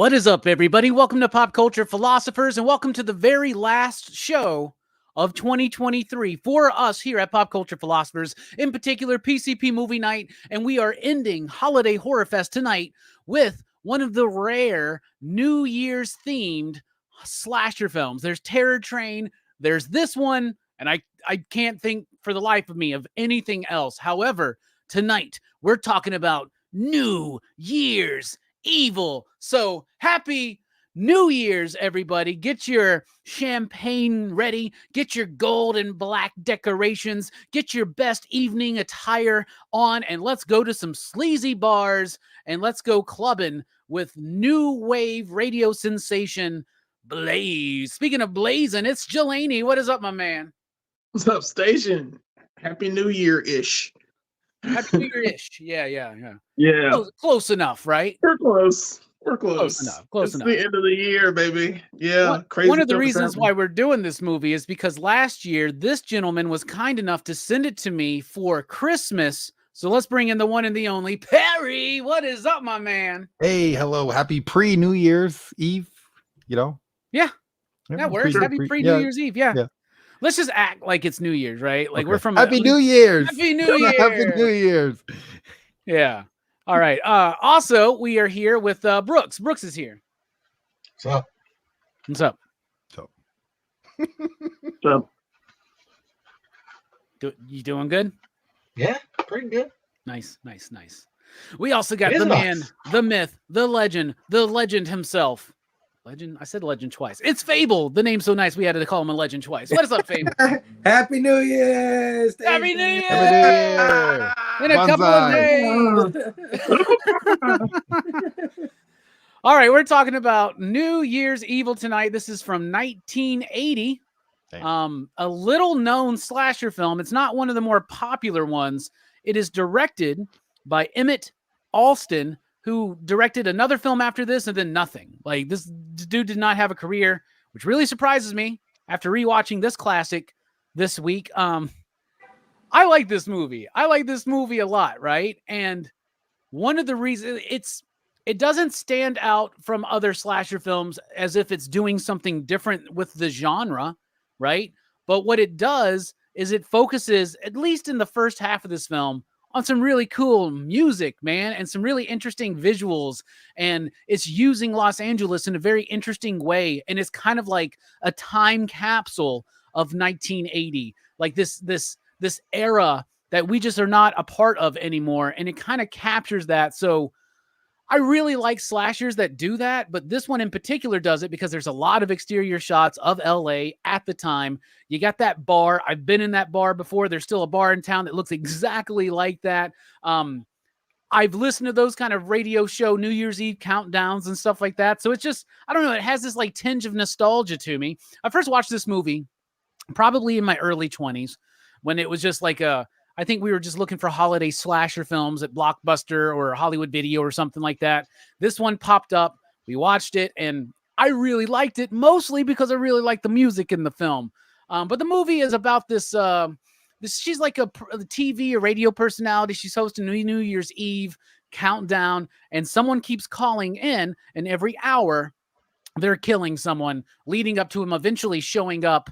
What is up, everybody? Welcome to Pop Culture Philosophers, and welcome to the very last show of 2023 for us here at Pop Culture Philosophers, in particular PCP Movie Night, and we are ending Holiday Horrorfest tonight with one of the rare New Year's themed slasher films. There's Terror Train, there's this one, and I can't think for the life of me of anything else. However, tonight we're talking about New Year's Evil. So happy New Year's, everybody. Get your champagne ready. Get your gold and black decorations. Get your best evening attire on, and let's go to some sleazy bars and let's go clubbing with new wave radio sensation Blaze. Speaking of blazing, it's Jelani. What is up, my man? What's up, station? Happy New Year-ish. Happy New Year-ish. Yeah. Close enough, right? We're close. Close enough. It's the end of the year, baby. Yeah. One of the reasons why we're doing this movie is because last year, this gentleman was kind enough to send it to me for Christmas. So let's bring in the one and the only Perry. What is up, my man? Hey, hello. Happy pre-New Year's Eve, you know? Yeah, that works. Happy pre-New Year's Eve. Yeah. Let's just act like it's New Year's, right? Like we're from Happy New Year's. Happy New Year. Happy New Year's. Yeah. All right. Also, we are here with Brooks. Brooks is here. What's up? What's up? So, You doing good? Yeah, pretty good. Nice. We also got the man, the myth, the legend himself. Legend? I said legend twice. It's Fable. The name's so nice we had to call him a legend twice. What is up, Fable? Happy New Year! Happy New Year! Happy New Year! In a couple of days. All right, we're talking about New Year's Evil tonight. This is from 1980. A little known slasher film. It's not one of the more popular ones. It is directed by Emmett Alston, who directed another film after this and then nothing. Like, this dude did not have a career, which really surprises me after rewatching this classic this week. I like this movie. I like this movie a lot, right? And one of the reasons it doesn't stand out from other slasher films as if it's doing something different with the genre, right? But what it does is it focuses, at least in the first half of this film, on some really cool music, man, and some really interesting visuals. And it's using Los Angeles in a very interesting way. And it's kind of like a time capsule of 1980, like this era that we just are not a part of anymore. And it kind of captures that. So I really like slashers that do that, but this one in particular does it because there's a lot of exterior shots of LA at the time. You got that bar. I've been in that bar before. There's still a bar in town that looks exactly like that. I've listened to those kind of radio show New Year's Eve countdowns and stuff like that. So it's just, I don't know, it has this like tinge of nostalgia to me. I first watched this movie probably in my early 20s when it was just like I think we were just looking for holiday slasher films at Blockbuster or Hollywood Video or something like that. This one popped up. We watched it, and I really liked it, mostly because I really liked the music in the film. But the movie is about this she's like a TV or radio personality. She's hosting New Year's Eve countdown, and someone keeps calling in, and every hour they're killing someone, leading up to him eventually showing up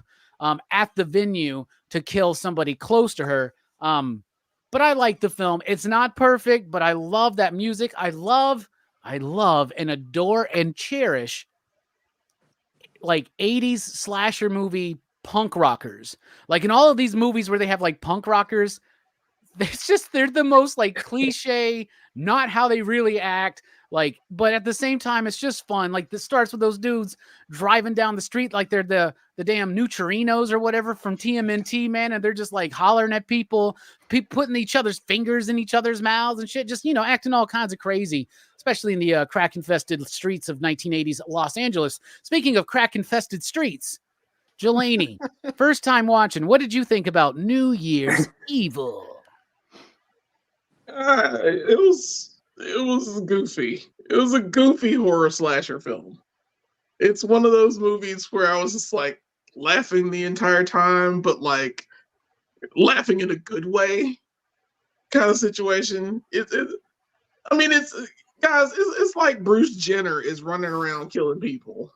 at the venue to kill somebody close to her. But I like the film. It's not perfect, but I love that music. I love and adore and cherish like 80s slasher movie punk rockers. Like in all of these movies where they have like punk rockers, they're the most like cliche, not how they really act. Like, but at the same time, it's just fun. Like this starts with those dudes driving down the street like they're the damn Neutrinos or whatever from TMNT, man. And they're just like hollering at people putting each other's fingers in each other's mouths and shit. Just, acting all kinds of crazy, especially in the crack-infested streets of 1980s Los Angeles. Speaking of crack-infested streets, Jelani, first time watching, what did you think about New Year's Evil? It was goofy. It was a goofy horror slasher film. It's one of those movies where I was just like laughing the entire time, but like laughing in a good way kind of situation. Guys, it's like Bruce Jenner is running around killing people.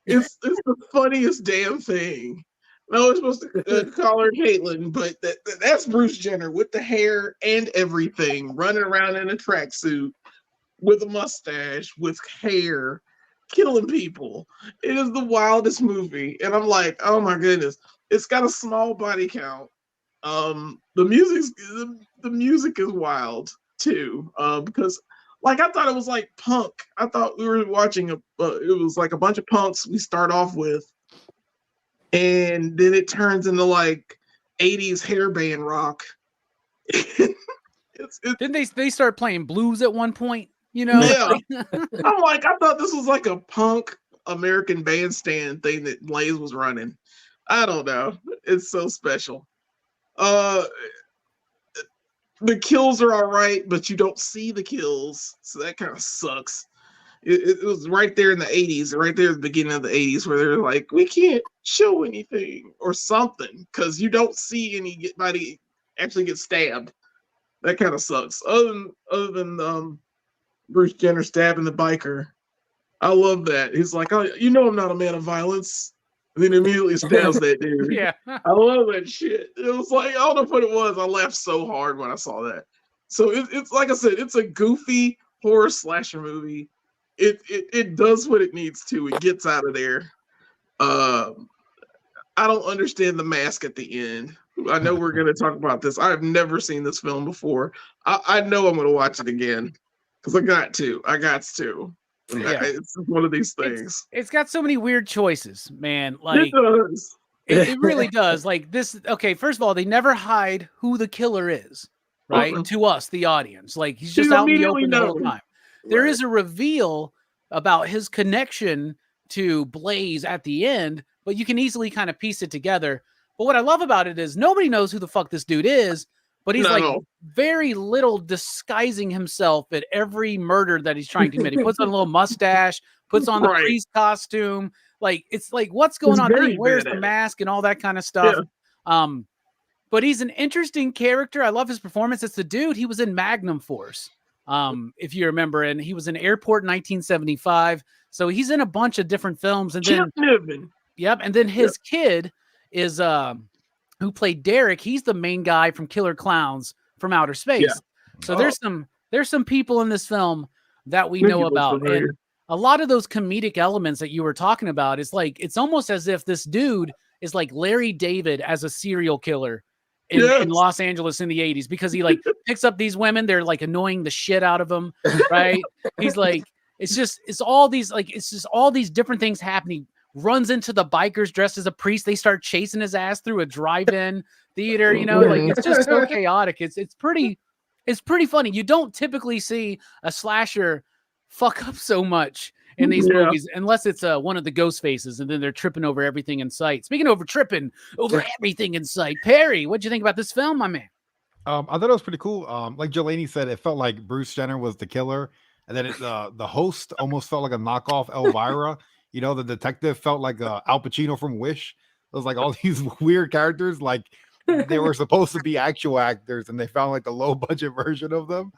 It's the funniest damn thing. No, it's supposed to call her Caitlyn, but that's Bruce Jenner with the hair and everything, running around in a tracksuit with a mustache, with hair, killing people. It is the wildest movie, and I'm like, oh my goodness, it's got a small body count. The music is wild too, because like I thought it was like punk. I thought we were watching it was like a bunch of punks we start off with, and then it turns into like 80s hairband rock. Didn't they start playing blues at one point? You know, yeah. I'm like, I thought this was like a punk American bandstand thing that Blaze was running. I don't know. It's so special. The kills are all right, but you don't see the kills, so that kind of sucks. It was right there in the 80s, right there at the beginning of the 80s, where they're like, we can't show anything or something because you don't see anybody actually get stabbed. That kind of sucks. Other than Bruce Jenner stabbing the biker, I love that. He's like, oh, you know, I'm not a man of violence. And then immediately stabs that dude. Yeah. I love that shit. It was like, I don't know what it was. I laughed so hard when I saw that. So it's like I said, it's a goofy horror slasher movie. It does what it needs to. It gets out of there. I don't understand the mask at the end. I know we're going to talk about this. I have never seen this film before. I know I'm going to watch it again because I got to. Yeah. It's one of these things. It's got so many weird choices, man. Like it does. It really does. Like this. Okay, first of all, they never hide who the killer is, right? To us, the audience. Like he's just out in the open the whole time. There is a reveal about his connection to Blaze at the end, but you can easily kind of piece it together. But what I love about it is nobody knows who the fuck this dude is, but he's very little disguising himself at every murder that he's trying to commit. He puts on a little mustache, puts on the priest costume. Like, it's like, what's going on? Then he wears the mask and all that kind of stuff. Yeah. But he's an interesting character. I love his performance. It's the dude. He was in Magnum Force, if you remember, and he was in Airport in 1975. So he's in a bunch of different films. And then, and then his kid is who played Derek. He's the main guy from Killer Clowns from Outer Space. Yeah. So there's some people in this film that we know about. And a lot of those comedic elements that you were talking about is like, it's almost as if this dude is like Larry David as a serial killer in Los Angeles in the 80s, because he like picks up these women. They're like annoying the shit out of him. Right. He's like, it's all these different things happening. Runs into the bikers dressed as a priest. They start chasing his ass through a drive-in theater. You know, like it's just so chaotic. It's pretty funny. You don't typically see a slasher fuck up so much in these movies, unless it's one of the ghost faces, and then they're tripping over everything in sight. Speaking of tripping over everything in sight, Perry, what'd you think about this film, my man? I thought it was pretty cool. Like Jelani said, it felt like Bruce Jenner was the killer, and then the host almost felt like a knockoff Elvira. You know, the detective felt like Al Pacino from Wish. It was like all these weird characters, like they were supposed to be actual actors, and they found like the low budget version of them.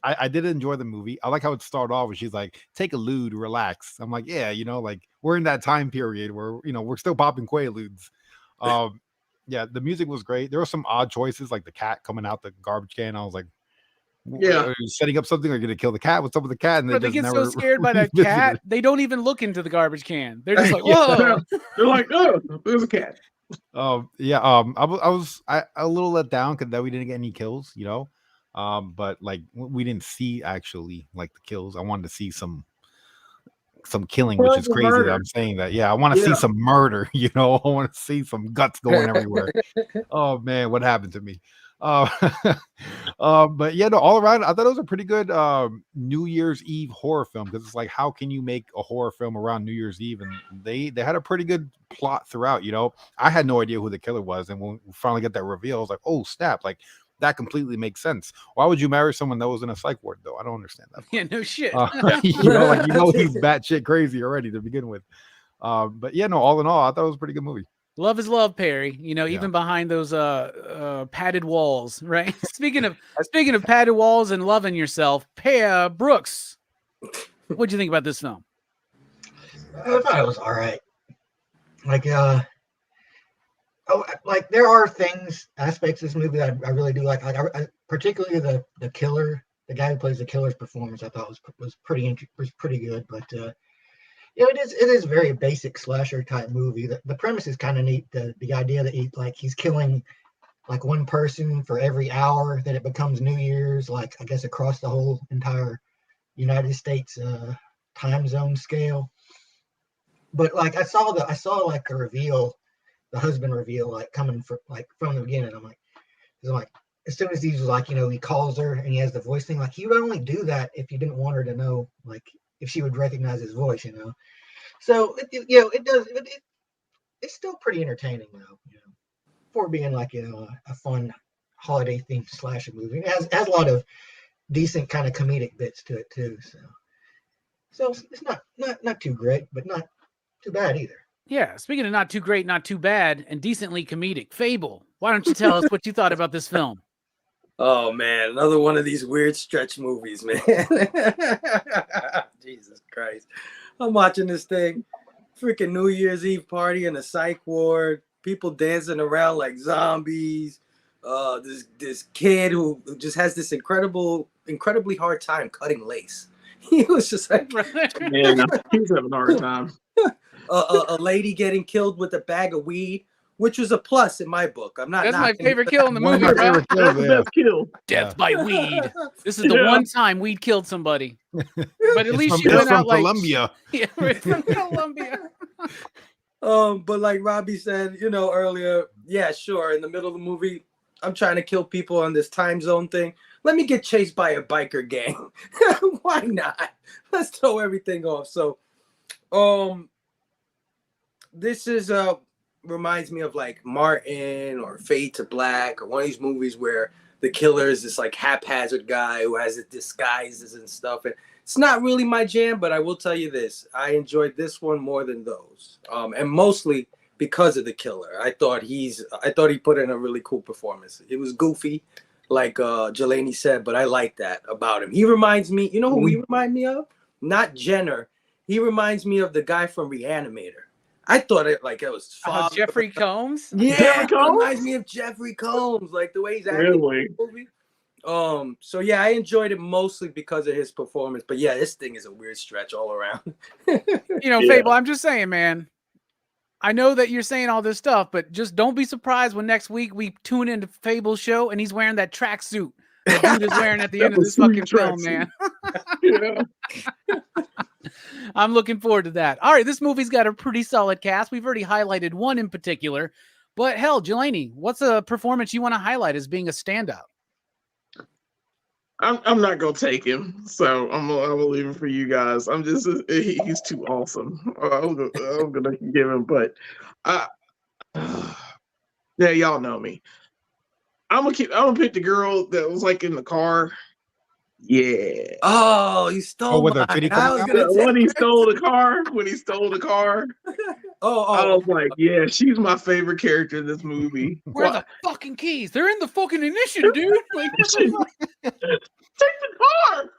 I did enjoy the movie. I like how it started off where she's like, take a lewd, relax. I'm like, yeah, you know, like we're in that time period where, you know, we're still popping Quaaludes. Yeah, the music was great. There were some odd choices, like the cat coming out the garbage can. I was like, are you setting up something, or going to kill the cat? What's up with the cat? And they get so scared by that cat, they don't even look into the garbage can. They're just like, whoa. They're like, oh, there's a cat. I was a little let down because that we didn't get any kills, you know. But like we didn't see actually like the kills. I wanted to see some killing, which is crazy that I'm saying that. Yeah, I want to see some murder, you know. I want to see some guts going everywhere. Oh man, what happened to me? But yeah, no, all around, I thought it was a pretty good New Year's Eve horror film, because it's like, how can you make a horror film around New Year's Eve? And they had a pretty good plot throughout. You know, I had no idea who the killer was, and when we finally get that reveal, I was like, oh snap, like that completely makes sense. Why would you marry someone that was in a psych ward though? I don't understand that. Yeah, no shit. You know, like, you know, he's batshit crazy already to begin with. But yeah, no, all in all, I thought it was a pretty good movie. Love is love, Perry. You know, even behind those padded walls, right? Speaking of padded walls and loving yourself, Brooks, what'd you think about this film? I thought it was all right. Like, there are aspects of this movie that I really do like. Particularly the killer, the guy who plays the killer's performance, I thought was pretty good. But it is a very basic slasher type movie. The premise is kind of neat. The idea that he's killing like one person for every hour that it becomes New Year's, like I guess across the whole entire United States time zone scale. But like I saw like a reveal, the husband reveal, like coming from the beginning. I'm like, as soon as he's like, he calls her and he has the voice thing, like he would only do that if you didn't want her to know, like if she would recognize his voice, So it's still pretty entertaining though, for being like a fun holiday themed slasher movie. It has a lot of decent kind of comedic bits to it too. So it's not too great, but not too bad either. Yeah, speaking of not too great, not too bad, and decently comedic, Fable, why don't you tell us what you thought about this film? Oh, man, another one of these weird stretch movies, man. Jesus Christ. I'm watching this thing, freaking New Year's Eve party in a psych ward, people dancing around like zombies, this kid who just has this incredibly hard time cutting lace. He was just like... Yeah, he's having a hard time. A lady getting killed with a bag of weed, which was a plus in my book. I'm not. That's my favorite kill in the movie. That's the best kill. Death by weed. This is the one time weed killed somebody. But at least you went out like Colombia. Yeah, it's from Colombia. But like Robbie said, earlier, yeah, sure. In the middle of the movie, I'm trying to kill people on this time zone thing. Let me get chased by a biker gang. Why not? Let's throw everything off. So, this is reminds me of like Martin or Fade to Black or one of these movies where the killer is this like haphazard guy who has disguises and stuff. And it's not really my jam, but I will tell you this: I enjoyed this one more than those, and mostly because of the killer. I thought he put in a really cool performance. It was goofy, like Jelani said, but I like that about him. He reminds me, who he remind me of? Not Jenner. He reminds me of the guy from Reanimator. I thought it was Jeffrey Combs. Yeah, Jeffrey Combs? Reminds me of Jeffrey Combs, like the way he's acting. Really? In the movie. So yeah, I enjoyed it mostly because of his performance. But yeah, this thing is a weird stretch all around. Fable, I'm just saying, man. I know that you're saying all this stuff, but just don't be surprised when next week we tune into Fable's show and he's wearing that tracksuit that dude is wearing at the end of this fucking film, man. Yeah. I'm looking forward to that. All right, this movie's got a pretty solid cast. We've already highlighted one in particular, but hell, Jelani, what's a performance you want to highlight as being a standout? I'm not gonna take him, so I'm gonna leave him for you guys. He's too awesome. I'm gonna give him, but yeah, y'all know me. I'm gonna pick the girl that was like in the car. Yeah. Oh, you stole with mine. her titty I was coming gonna When he stole the car, I was like, yeah, she's my favorite character in this movie. Where are the fucking keys? They're in the fucking ignition, dude. Like, Take the car.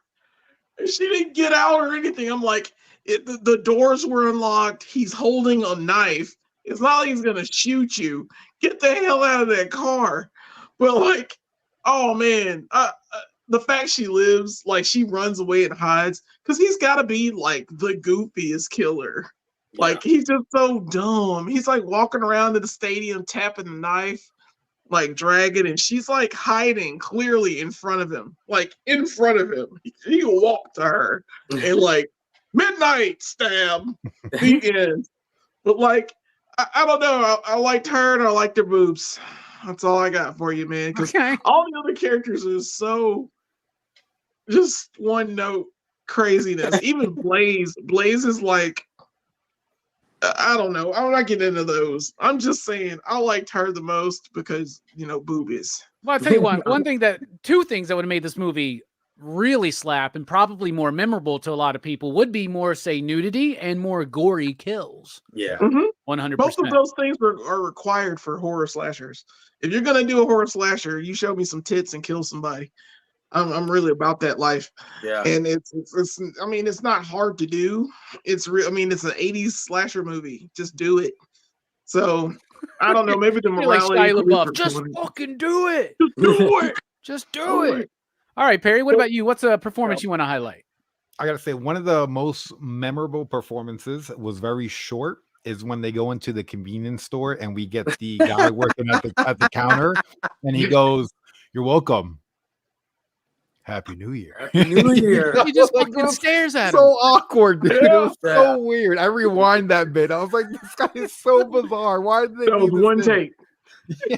She didn't get out or anything. I'm like, the doors were unlocked. He's holding a knife. It's not like he's gonna shoot you. Get the hell out of that car. But like, oh man, the fact she lives, like she runs away and hides, because he's got to be like the goofiest killer. Yeah. Like he's just so dumb. He's like walking around in the stadium tapping the knife, like dragging, and she's like hiding clearly in front of him. Like in front of him, he will walk to her and like midnight stab the end. But like, I don't know. I liked her and I liked her boobs. That's all I got for you, man. Because all the other characters are so just one note craziness. Even Blaze is like, I don't know. I'm not getting into those. I'm just saying I liked her the most because boobies. Well, I'll tell you what. Two things that would have made this movie really slap and probably more memorable to a lot of people would be more, say, nudity and more gory kills. Yeah. 100%. Both of those things are required for horror slashers. If you're gonna do a horror slasher, you show me some tits and kill somebody. I'm really about that life. Yeah. And it's I mean, it's not hard to do. It's real. I mean, it's an 80s slasher movie. Just do it. So I don't know. Maybe the You're like morality. Shia LaBeouf. Just fucking do it. Just do it. Just do it. All right, Perry, what about you? What's a performance you want to highlight? I gotta say, one of the most memorable performances was very short. Is when they go into the convenience store and we get the guy working at the counter, and he goes, "You're welcome. Happy New Year." Happy New Year. He just fucking stares at him. So awkward, dude. It was Yeah. so weird. I rewind that bit. I was like, "This guy is so bizarre. Why did they?" That was leave this one in? take. Yeah.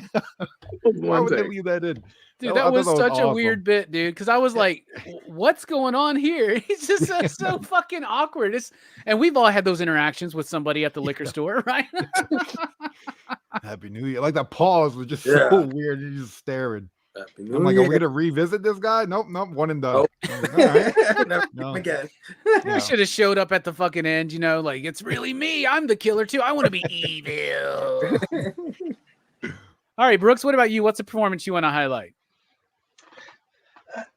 Why One would they take. leave that in? Dude, I that thought was such a awesome. weird bit, dude. Because I was like, "What's going on here?" He's just so fucking awkward. And we've all had those interactions with somebody at the liquor store, right? Happy New Year. Like that pause was just Yeah. so weird. You're just staring. Happy New I'm like, Year. are we gonna revisit this guy? Nope, one and done. Nope. I was like, all right. Never No. again. Yeah. We should have showed up at the fucking end, like it's really me. I'm the killer too. I want to be evil. All right, Brooks, what about you? What's a performance you want to highlight?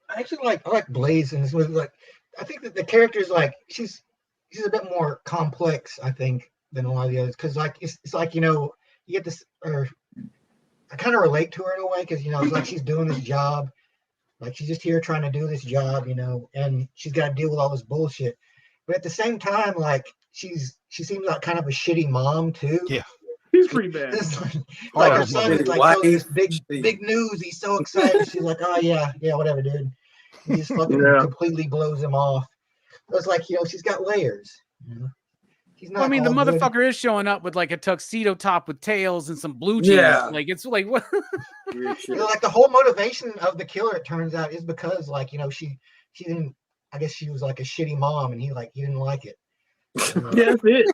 I actually I like Blaze in this movie. Like, I think that the character is like she's a bit more complex, I think, than a lot of the others. Because like it's like you get this, or I kind of relate to her in a way because it's like she's doing this job, like she's just here trying to do this job, and she's got to deal with all this bullshit. But at the same time, like she seems like kind of a shitty mom too. Yeah. He's pretty bad. It's like her son is like telling this big news. He's so excited. She's like, "Oh yeah, whatever, dude." He just fucking completely blows him off. It's like she's got layers. She's not. Well, I mean, the all good. motherfucker is showing up with like a tuxedo top with tails and some blue jeans. Yeah. Like it's like what? Like the whole motivation of the killer, it turns out, is because she didn't. I guess she was like a shitty mom, and he didn't like it. Yeah, that's it.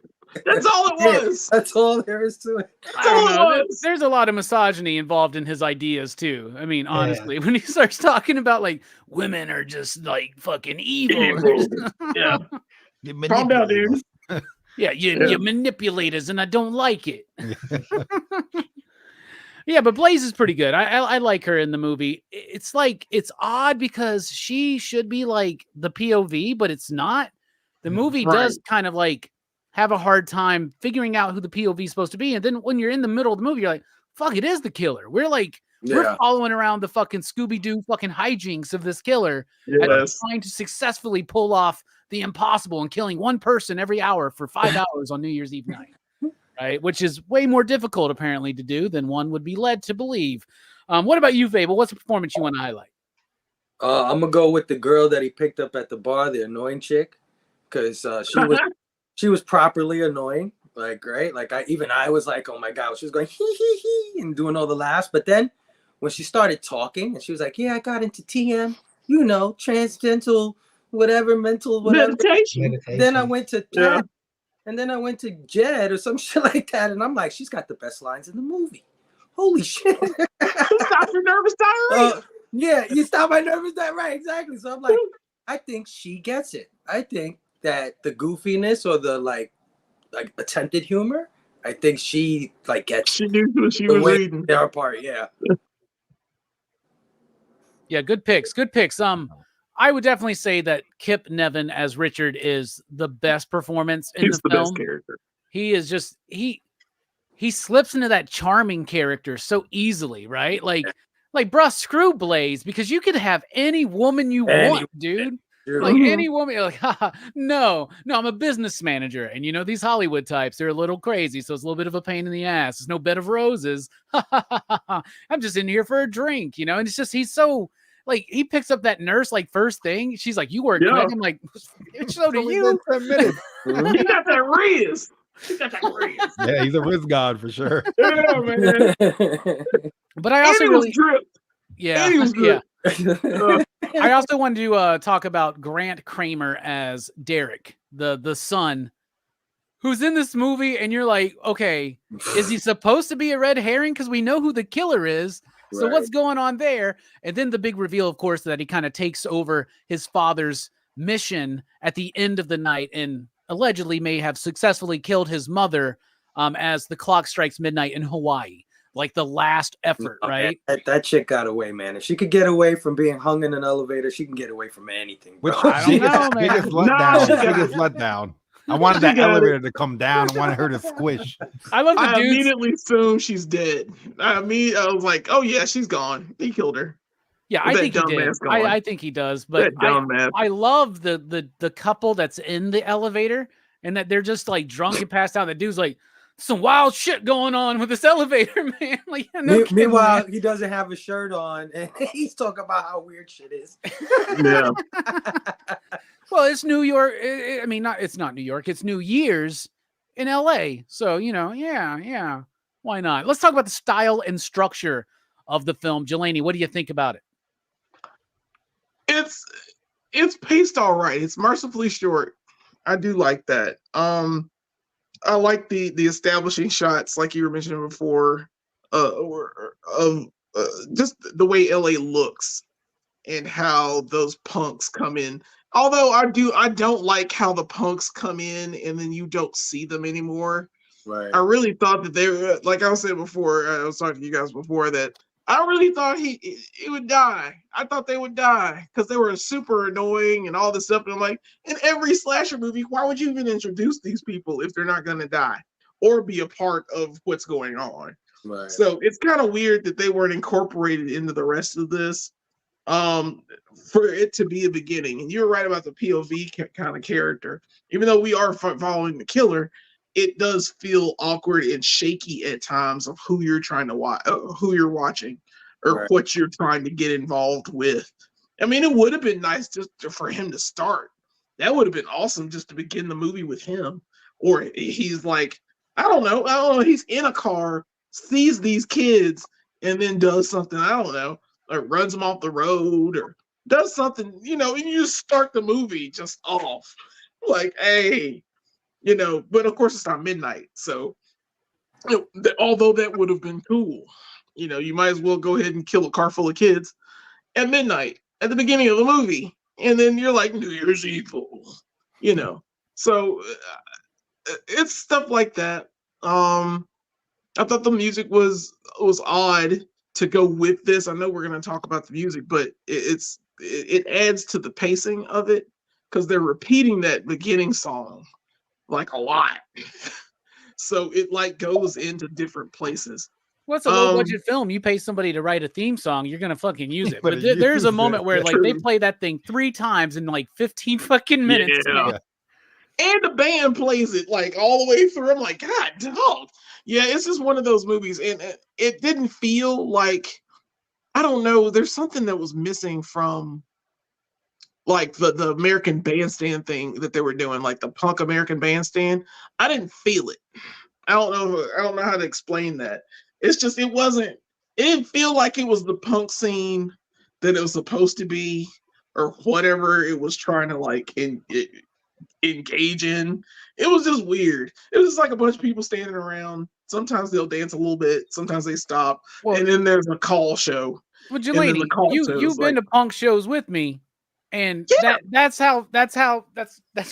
That's all it was. That's all there is to it. I don't know. There's a lot of misogyny involved in his ideas too. I mean, honestly, when he starts talking about like women are just like fucking evil. Yeah. Calm down, dude. Yeah, you manipulators, and I don't like it. Yeah, but Blaze is pretty good. I like her in the movie. It's like it's odd because she should be like the POV, but it's not. The movie does kind of like have a hard time figuring out who the POV is supposed to be, and then when you're in the middle of the movie, you're like, "Fuck, it is the killer." We're we're following around the fucking Scooby-Doo fucking hijinks of this killer, and trying to successfully pull off the impossible and killing one person every hour for 5 hours on New Year's Eve night. Right, which is way more difficult apparently to do than one would be led to believe. What about you, Fable? What's a performance you want to highlight? I'm gonna go with the girl that he picked up at the bar, the annoying chick, because she was properly annoying. Like, right? Like I was like, oh my god, she was going hee hee hee and doing all the laughs. But then when she started talking and she was like, yeah, I got into TM, transcendental, whatever, mental, whatever. Meditation. Then I went to and then I went to Jed or some shit like that, and I'm like, she's got the best lines in the movie. Holy shit! Stop your nervous diarrhea. Yeah, you stop my nervous diarrhea. Right, exactly. So I'm like, I think she gets it. I think that the goofiness or the like attempted humor, I think she gets. She knew what she was reading. Their part, yeah. Yeah, good picks. Good picks. I would definitely say that Kip Nevin as Richard is the best performance in the film. Best character. He is just he slips into that charming character so easily, right? Like bruh, screw Blaze, because you could have any woman you want, dude. Like any woman, you're like, haha, no, I'm a business manager. And these Hollywood types, they're a little crazy. So it's a little bit of a pain in the ass. There's no bed of roses. I'm just in here for a drink, and it's just, he's so like, he picks up that nurse, first thing. She's like, you work quick. I'm like, so do you. 10 minutes. He got that Riz. Yeah, he's a Riz god for sure. Yeah, man. But I also really dripped. Yeah. I also wanted to talk about Grant Kramer as Derek, the son, who's in this movie, and you're like, okay, is he supposed to be a red herring? Because we know who the killer is, So what's going on there? And then the big reveal, of course, that he kind of takes over his father's mission at the end of the night and allegedly may have successfully killed his mother as the clock strikes midnight in Hawaii. Like the last effort, right? That chick got away, man. If she could get away from being hung in an elevator, she can get away from anything. Which I don't know, man. Biggest letdown. I wanted that elevator to come down. I wanted her to squish. I love the dudes. Immediately assumed she's dead. I was like, oh yeah, she's gone. He killed her. Yeah, I think he did. I think he does. But I love the couple that's in the elevator and that they're just like drunk and passed out. The dude's like, some wild shit going on with this elevator, man. Like, meanwhile, he doesn't have a shirt on, and he's talking about how weird shit is. Yeah. Well, it's New York. It's not New York. It's New Year's in LA. So, yeah. Why not? Let's talk about the style and structure of the film. Jelani, what do you think about it? It's paced all right. It's mercifully short. I do like that. I like the establishing shots, like you were mentioning before, of just the way LA looks and how those punks come in. Although I don't like how the punks come in and then you don't see them anymore. Right. I really thought that they were, like I was saying before, I was talking to you guys before, that I really thought he would die. I thought they would die because they were super annoying and all this stuff. And I'm like, in every slasher movie, why would you even introduce these people if they're not going to die or be a part of what's going on? Right. So it's kind of weird that they weren't incorporated into the rest of this for it to be a beginning. And you're right about the POV kind of character. Even though we are following the killer, it does feel awkward and shaky at times of who you're trying to watch, who you're watching, or what you're trying to get involved with. I mean, it would have been nice just for him to start. That would have been awesome just to begin the movie with him. Or he's like, I don't know, he's in a car, sees these kids, and then does something, I don't know, or runs them off the road, or does something, and you just start the movie just off. Like, hey, but of course it's not midnight. So, although that would have been cool, you might as well go ahead and kill a car full of kids at midnight at the beginning of the movie. And then you're like, New Year's Evil, So it's stuff like that. I thought the music was odd to go with this. I know we're going to talk about the music, but it adds to the pacing of it because they're repeating that beginning song like a lot. So it like goes into different places. What's a low budget film? You pay somebody to write a theme song, you're gonna fucking use it. But there's a moment where like they play that thing 3 times in like 15 fucking minutes. Yeah. And the band plays it like all the way through. I'm like, God, dog. Yeah, it's just one of those movies, and it didn't feel like, I don't know, there's something that was missing from like the American Bandstand thing that they were doing, like the punk American Bandstand. I didn't feel it. I don't know how to explain that. It's just it didn't feel like it was the punk scene that it was supposed to be, or whatever it was trying to like engage in. It was just weird. It was just like a bunch of people standing around. Sometimes they'll dance a little bit, sometimes they stop, and then there's a call show. Well, Jelani, you've been to punk shows with me. And that's how they just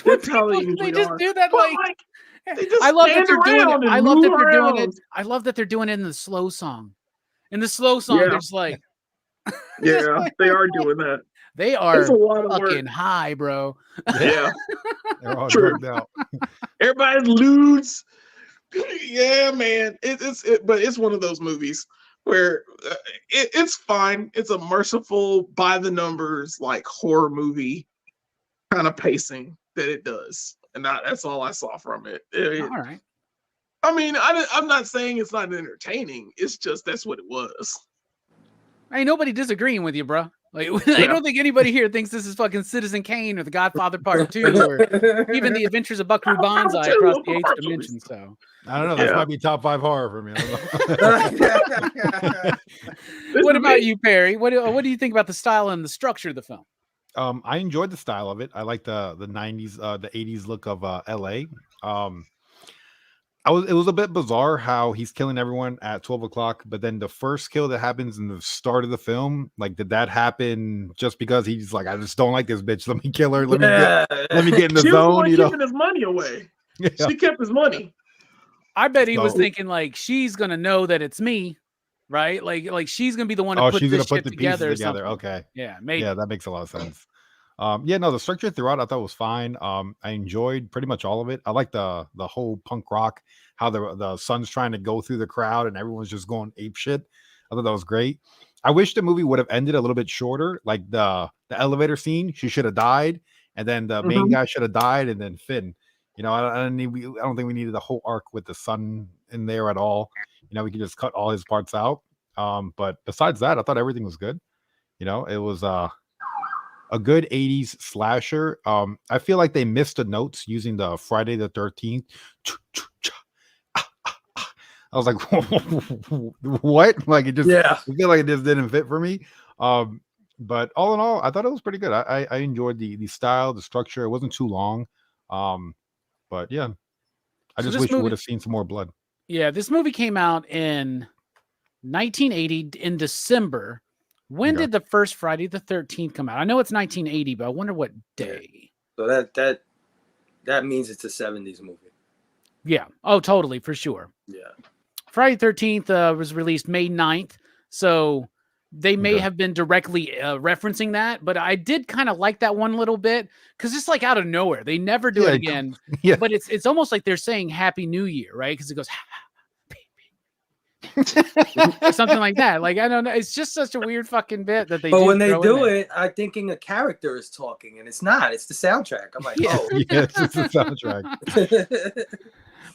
do that. Like I love that they're doing it. I love that they're doing it. I love that they're doing it in the slow song. In the slow song, they're just like, yeah, they are doing that. They are fucking high, bro. Yeah, they're all drugged out. Everybody's loose. Yeah, man. But it's one of those movies where it's fine. It's a merciful, by the numbers, like horror movie kind of pacing that it does, and that's all I saw from it. All right. I mean, I'm not saying it's not entertaining. It's just that's what it was. Ain't nobody disagreeing with you, bro. Like, I don't think anybody here thinks this is fucking Citizen Kane or The Godfather Part 2 or even The Adventures of Buckaroo Banzai across the 8th dimension. So I don't know. This might be top 5 horror for me. What about you, Perry? What do you think about the style and the structure of the film? I enjoyed the style of it. I like the 90s, the 80s look of LA. It was a bit bizarre how he's killing everyone at 12 o'clock, but then the first kill that happens in the start of the film, like, did that happen just because he's like, I just don't like this bitch. Let me kill her. Let me get in the She was the zone. one You know, keeping his money away. Yeah. She kept his money. I bet he was So- thinking like she's gonna know that it's me, right? Like she's gonna be the one to Oh, put she's this gonna put shit the pieces together. Or together. something. Okay, Yeah, maybe. yeah, that makes a lot of sense. Yeah, no, the structure throughout I thought was fine. I enjoyed pretty much all of it. I like the whole punk rock, how the sun's trying to go through the crowd and everyone's just going ape shit. I thought that was great. I wish the movie would have ended a little bit shorter, like the elevator scene. She should have died, and then the main guy should have died, and then Finn. You know, I don't think we needed the whole arc with the sun in there at all. You know, we could just cut all his parts out. But besides that, I thought everything was good. You know, it was a good 80s slasher. I feel like they missed the notes using the Friday the 13th. I was like, what? Like, it just, Yeah. I feel like it just didn't fit for me. But all in all, I thought it was pretty good. I enjoyed the style, the structure. It wasn't too long. But yeah, I So just this wish we movie- would have seen some more blood. Yeah, this movie came out in 1980 in December. When Okay. did the first Friday the 13th come out? I know it's 1980, but I wonder what day. So that means it's a 70s movie. Yeah. Oh, totally, for sure. Yeah. Friday the 13th was released May 9th. So they may Okay. have been directly referencing that, but I did kind of like that one little bit because it's like out of nowhere. They never do Yeah, it again. Yeah. But it's almost like they're saying Happy New Year, right? Because it goes or something like that. Like, I don't know. It's just such a weird fucking bit that they But do when they throw in do there. it, I'm thinking a character is talking, and it's not. It's the soundtrack. I'm like, Yeah. oh. Yeah, it's just a soundtrack.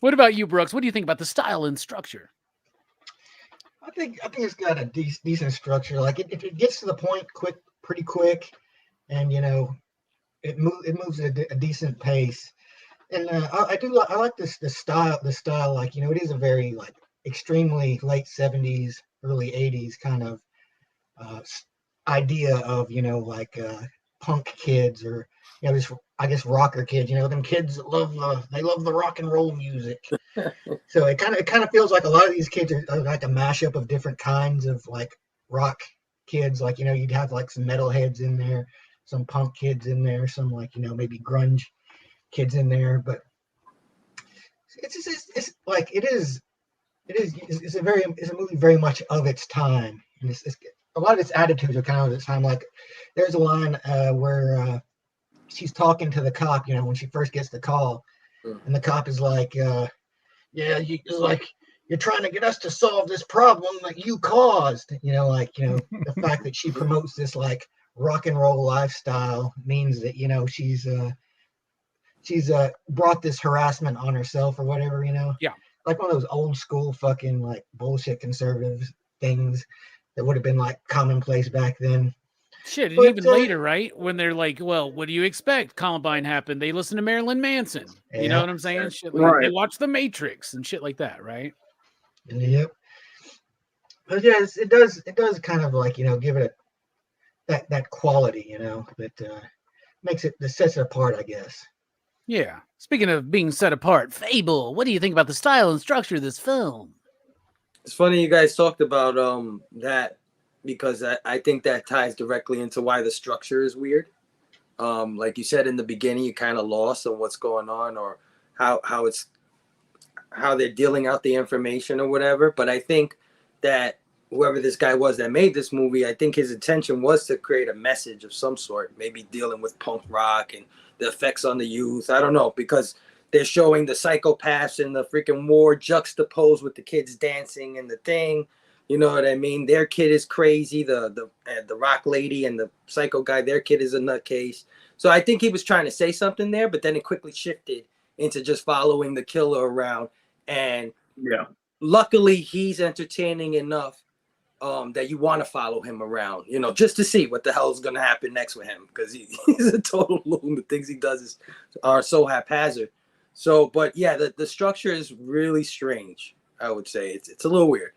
What about you, Brooks? What do you think about the style and structure? I think it's got a decent structure. Like it gets to the point pretty quick, and you know, it moves at a decent pace. And I like the style. Like, you know, it is a very like extremely late 70s, early 80s kind of idea of, you know, like punk kids, or, you know, this, I guess, rocker kids, you know, them kids that love the rock and roll music. So it kind of feels like a lot of these kids are like a mashup of different kinds of like rock kids. Like, you know, you'd have like some metalheads in there, some punk kids in there, some, like, you know, maybe grunge kids in there. But it's like it's a movie very much of its time, and it's a lot of its attitudes are kind of its time. Like, there's a line where she's talking to the cop, you know, when she first gets the call, and the cop is like, yeah, it's like, you're trying to get us to solve this problem that you caused. You know, like, you know, the fact that she promotes this like rock and roll lifestyle means that, you know, she's brought this harassment on herself or whatever, you know. Yeah. Like one of those old school fucking like bullshit conservative things that would have been like commonplace back then. Shit, and But, even later, right? When they're like, well, what do you expect? Columbine happened. They listen to Marilyn Manson. You know Yeah. what I'm saying? Shit like, Right. they watch The Matrix and shit like that, right? Yep. But yeah, it does kind of like, you know, give it that quality, you know, that that sets it apart, I guess. Yeah. Speaking of being set apart, Fable, what do you think about the style and structure of this film? It's funny you guys talked about that, because I think that ties directly into why the structure is weird. Like you said in the beginning, you kind of lost on what's going on, or how they're dealing out the information or whatever. But I think that whoever this guy was that made this movie, I think his intention was to create a message of some sort, maybe dealing with punk rock and the effects on the youth. I don't know, because they're showing the psychopaths in the freaking war juxtaposed with the kids dancing and the thing. You know what I mean? Their kid is crazy. The rock lady and the psycho guy, their kid is a nutcase. So I think he was trying to say something there, but then it quickly shifted into just following the killer around. And Yeah. luckily, he's entertaining enough that you want to follow him around, you know, just to see what the hell is going to happen next with him, because he's a total loon. The things he does are so haphazard. So, but yeah, the structure is really strange. I would say it's a little weird.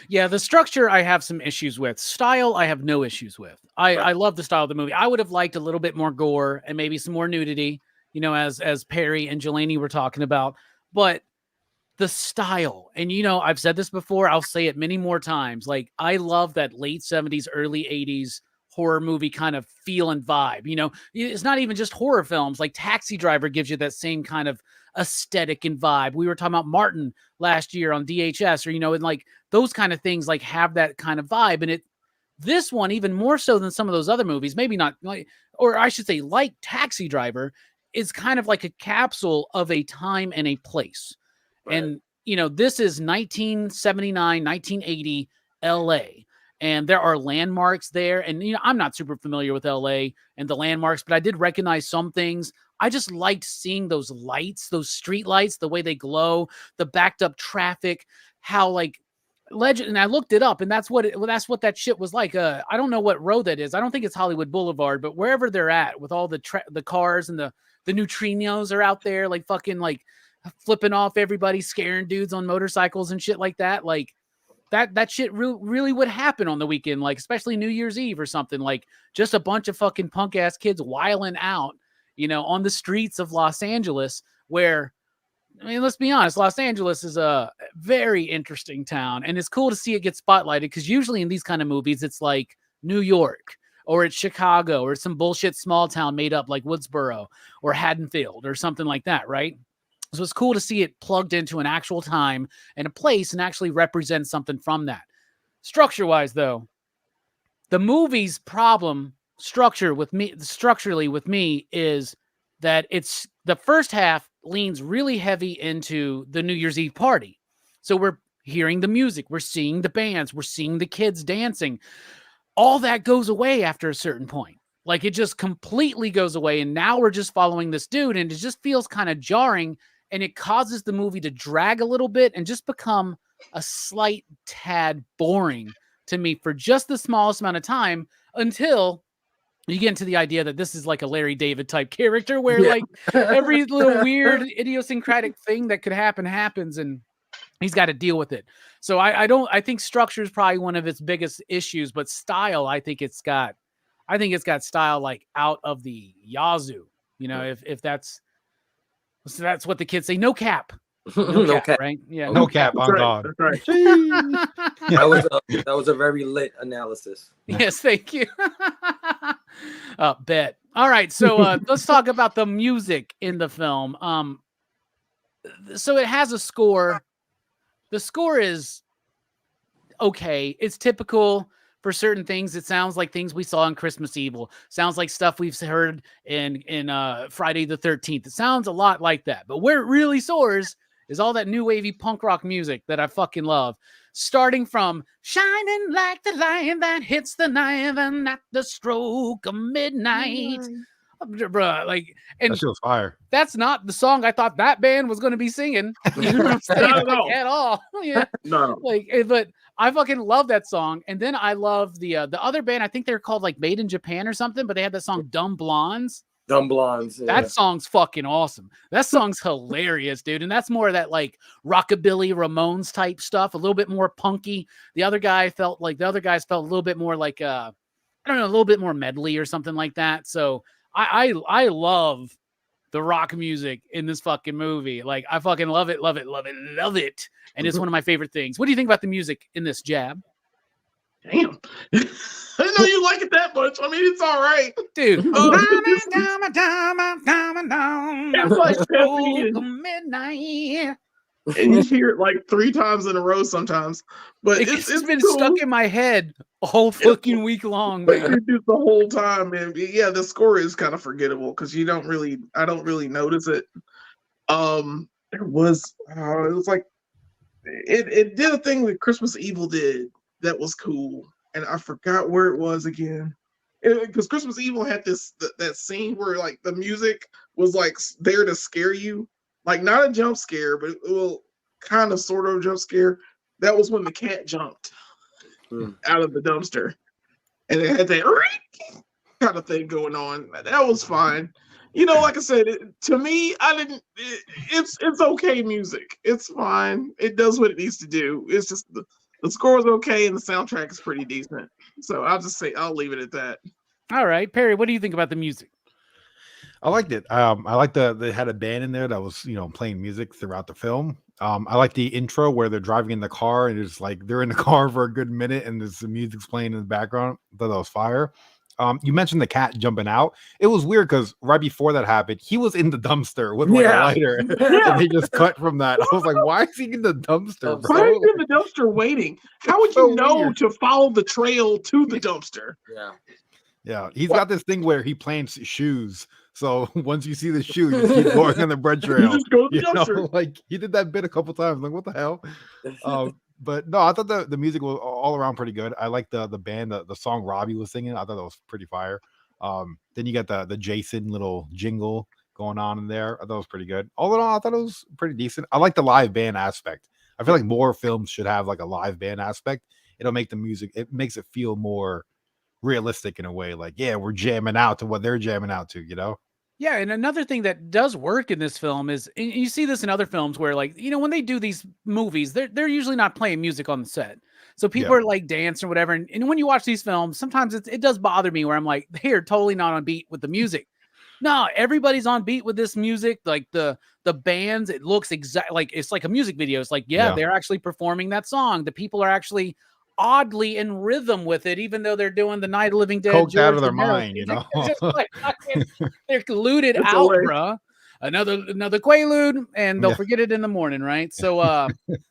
Yeah, the structure I have some issues with. Style, I have no issues with. I love the style of the movie. I would have liked a little bit more gore and maybe some more nudity, you know, as Perry and Jelani were talking about. but the style, and I've said this before, I'll say it many more times. Like, I love that late 70s, early 80s horror movie kind of feel and vibe. It's not even just horror films. Like Taxi Driver gives you that same kind of aesthetic and vibe. We were talking about Martin last year on DHS, or and like those kind of things like have that kind of vibe. And this one, even more so than some of those other movies, maybe not like, or I should say like Taxi Driver, is kind of like a capsule of a time and a place. Right. And, this is 1979, 1980 LA. And there are landmarks there. And, I'm not super familiar with LA and the landmarks, but I did recognize some things. I just liked seeing those lights, those street lights, the way they glow, the backed up traffic, how like legend. And I looked it up, and that's what that shit was like. I don't know what road that is. I don't think it's Hollywood Boulevard, but wherever they're at with all the cars and the neutrinos are out there, like fucking like flipping off everybody, scaring dudes on motorcycles and shit like that. Like that shit really would happen on the weekend, like especially New Year's Eve or something, like just a bunch of fucking punk ass kids wiling out, on the streets of Los Angeles, where, I mean, let's be honest, Los Angeles is a very interesting town, and it's cool to see it get spotlighted, because usually in these kind of movies, it's like New York or it's Chicago or some bullshit small town made up like Woodsboro or Haddonfield or something like that, right? So it's cool to see it plugged into an actual time and a place and actually represent something from that. Structure-wise, though, the movie's problem structurally with me is that it's the first half leans really heavy into the New Year's Eve party. So we're hearing the music, we're seeing the bands, we're seeing the kids dancing. All that goes away after a certain point. Like, it just completely goes away. And now we're just following this dude, and it just feels kind of jarring, and it causes the movie to drag a little bit and just become a slight tad boring to me for just the smallest amount of time, until you get into the idea that this is like a Larry David type character where like every little weird idiosyncratic thing that could happen happens, and he's got to deal with it. So I think structure is probably one of its biggest issues, but style, I think it's got style like out of the yazoo, if that's what the kids say. No cap. No cap, right? Yeah. No cap on God. That's right. That was a very lit analysis. Yes, thank you. Bet. All right, so let's talk about the music in the film. So it has a score. The score is okay. It's typical for certain things. It sounds like things we saw in Christmas Evil. Sounds like stuff we've heard in Friday the 13th. It sounds a lot like that. But where it really soars is all that new wavy punk rock music that I fucking love. Starting from shining like the light that hits the night and at the stroke of midnight. Bruh, like, and that shit was fire. That's not the song I thought that band was going to be singing. You know what I'm saying? Like, at all. Yeah. No. Like, but I fucking love that song. And then I love the other band. I think they're called like Made in Japan or something, but they had that song Dumb Blondes. Dumb Blondes. Yeah. That song's fucking awesome. That song's hilarious, dude. And that's more of that like rockabilly Ramones type stuff, a little bit more punky. The other guys felt a little bit more like a little bit more medley or something like that. So I love the rock music in this fucking movie. Like, I fucking love it. And it's one of my favorite things. What do you think about the music in this, Jab? Damn. I didn't know you like it that much. I mean, it's all right. Dude. It's like midnight. And you hear it like 3 times in a row sometimes. But it's been cool. Stuck in my head a whole fucking week long. But you do the whole time, and yeah, the score is kind of forgettable because I don't really notice it. It was like it did a thing that Christmas Evil did that was cool, and I forgot where it was again. Because Christmas Evil had that scene where like the music was like there to scare you. Like, not a jump scare, but kind of sort of a jump scare. That was when the cat jumped out of the dumpster. And it had that kind of thing going on. That was fine. Like I said, to me, it's okay music. It's fine. It does what it needs to do. It's just the score is okay and the soundtrack is pretty decent. So I'll leave it at that. All right. Perry, what do you think about the music? I liked it. I liked they had a band in there that was, playing music throughout the film. I like the intro where they're driving in the car and it's like they're in the car for a good minute and there's the music's playing in the background. I thought that was fire. You mentioned the cat jumping out. It was weird because right before that happened, he was in the dumpster with like a lighter, and they just cut from that. I was like, "Why is he in the dumpster, bro? Why are you in the dumpster waiting? How would you know to follow the trail to the dumpster?" Yeah, he's got this thing where he plants shoes. So once you see the shoe, you just keep going on the bread trail. You just go to the dumpster. Like he did that bit a couple times. Like, what the hell? But no, I thought the music was all around pretty good. I like the band, the song Robbie was singing. I thought that was pretty fire. Then you got the Jason little jingle going on in there. I thought it was pretty good. All in all, I thought it was pretty decent. I like the live band aspect. I feel like more films should have like a live band aspect. It'll make the music, it makes it feel more realistic in a way. Like, yeah, we're jamming out to what they're jamming out to, Yeah, and another thing that does work in this film is, and you see this in other films where, like, when they do these movies, they're usually not playing music on the set. So people are like dancing or whatever. And when you watch these films, sometimes it does bother me where I'm like, they are totally not on beat with the music. No, everybody's on beat with this music. Like the bands, it looks exactly like it's like a music video. It's like, they're actually performing that song. The people are actually oddly in rhythm with it, even though they're doing the Night of the Living Dead. Coked out of their mind, they're looted out, bruh. Another Quaalude, and they'll forget it in the morning, right? So,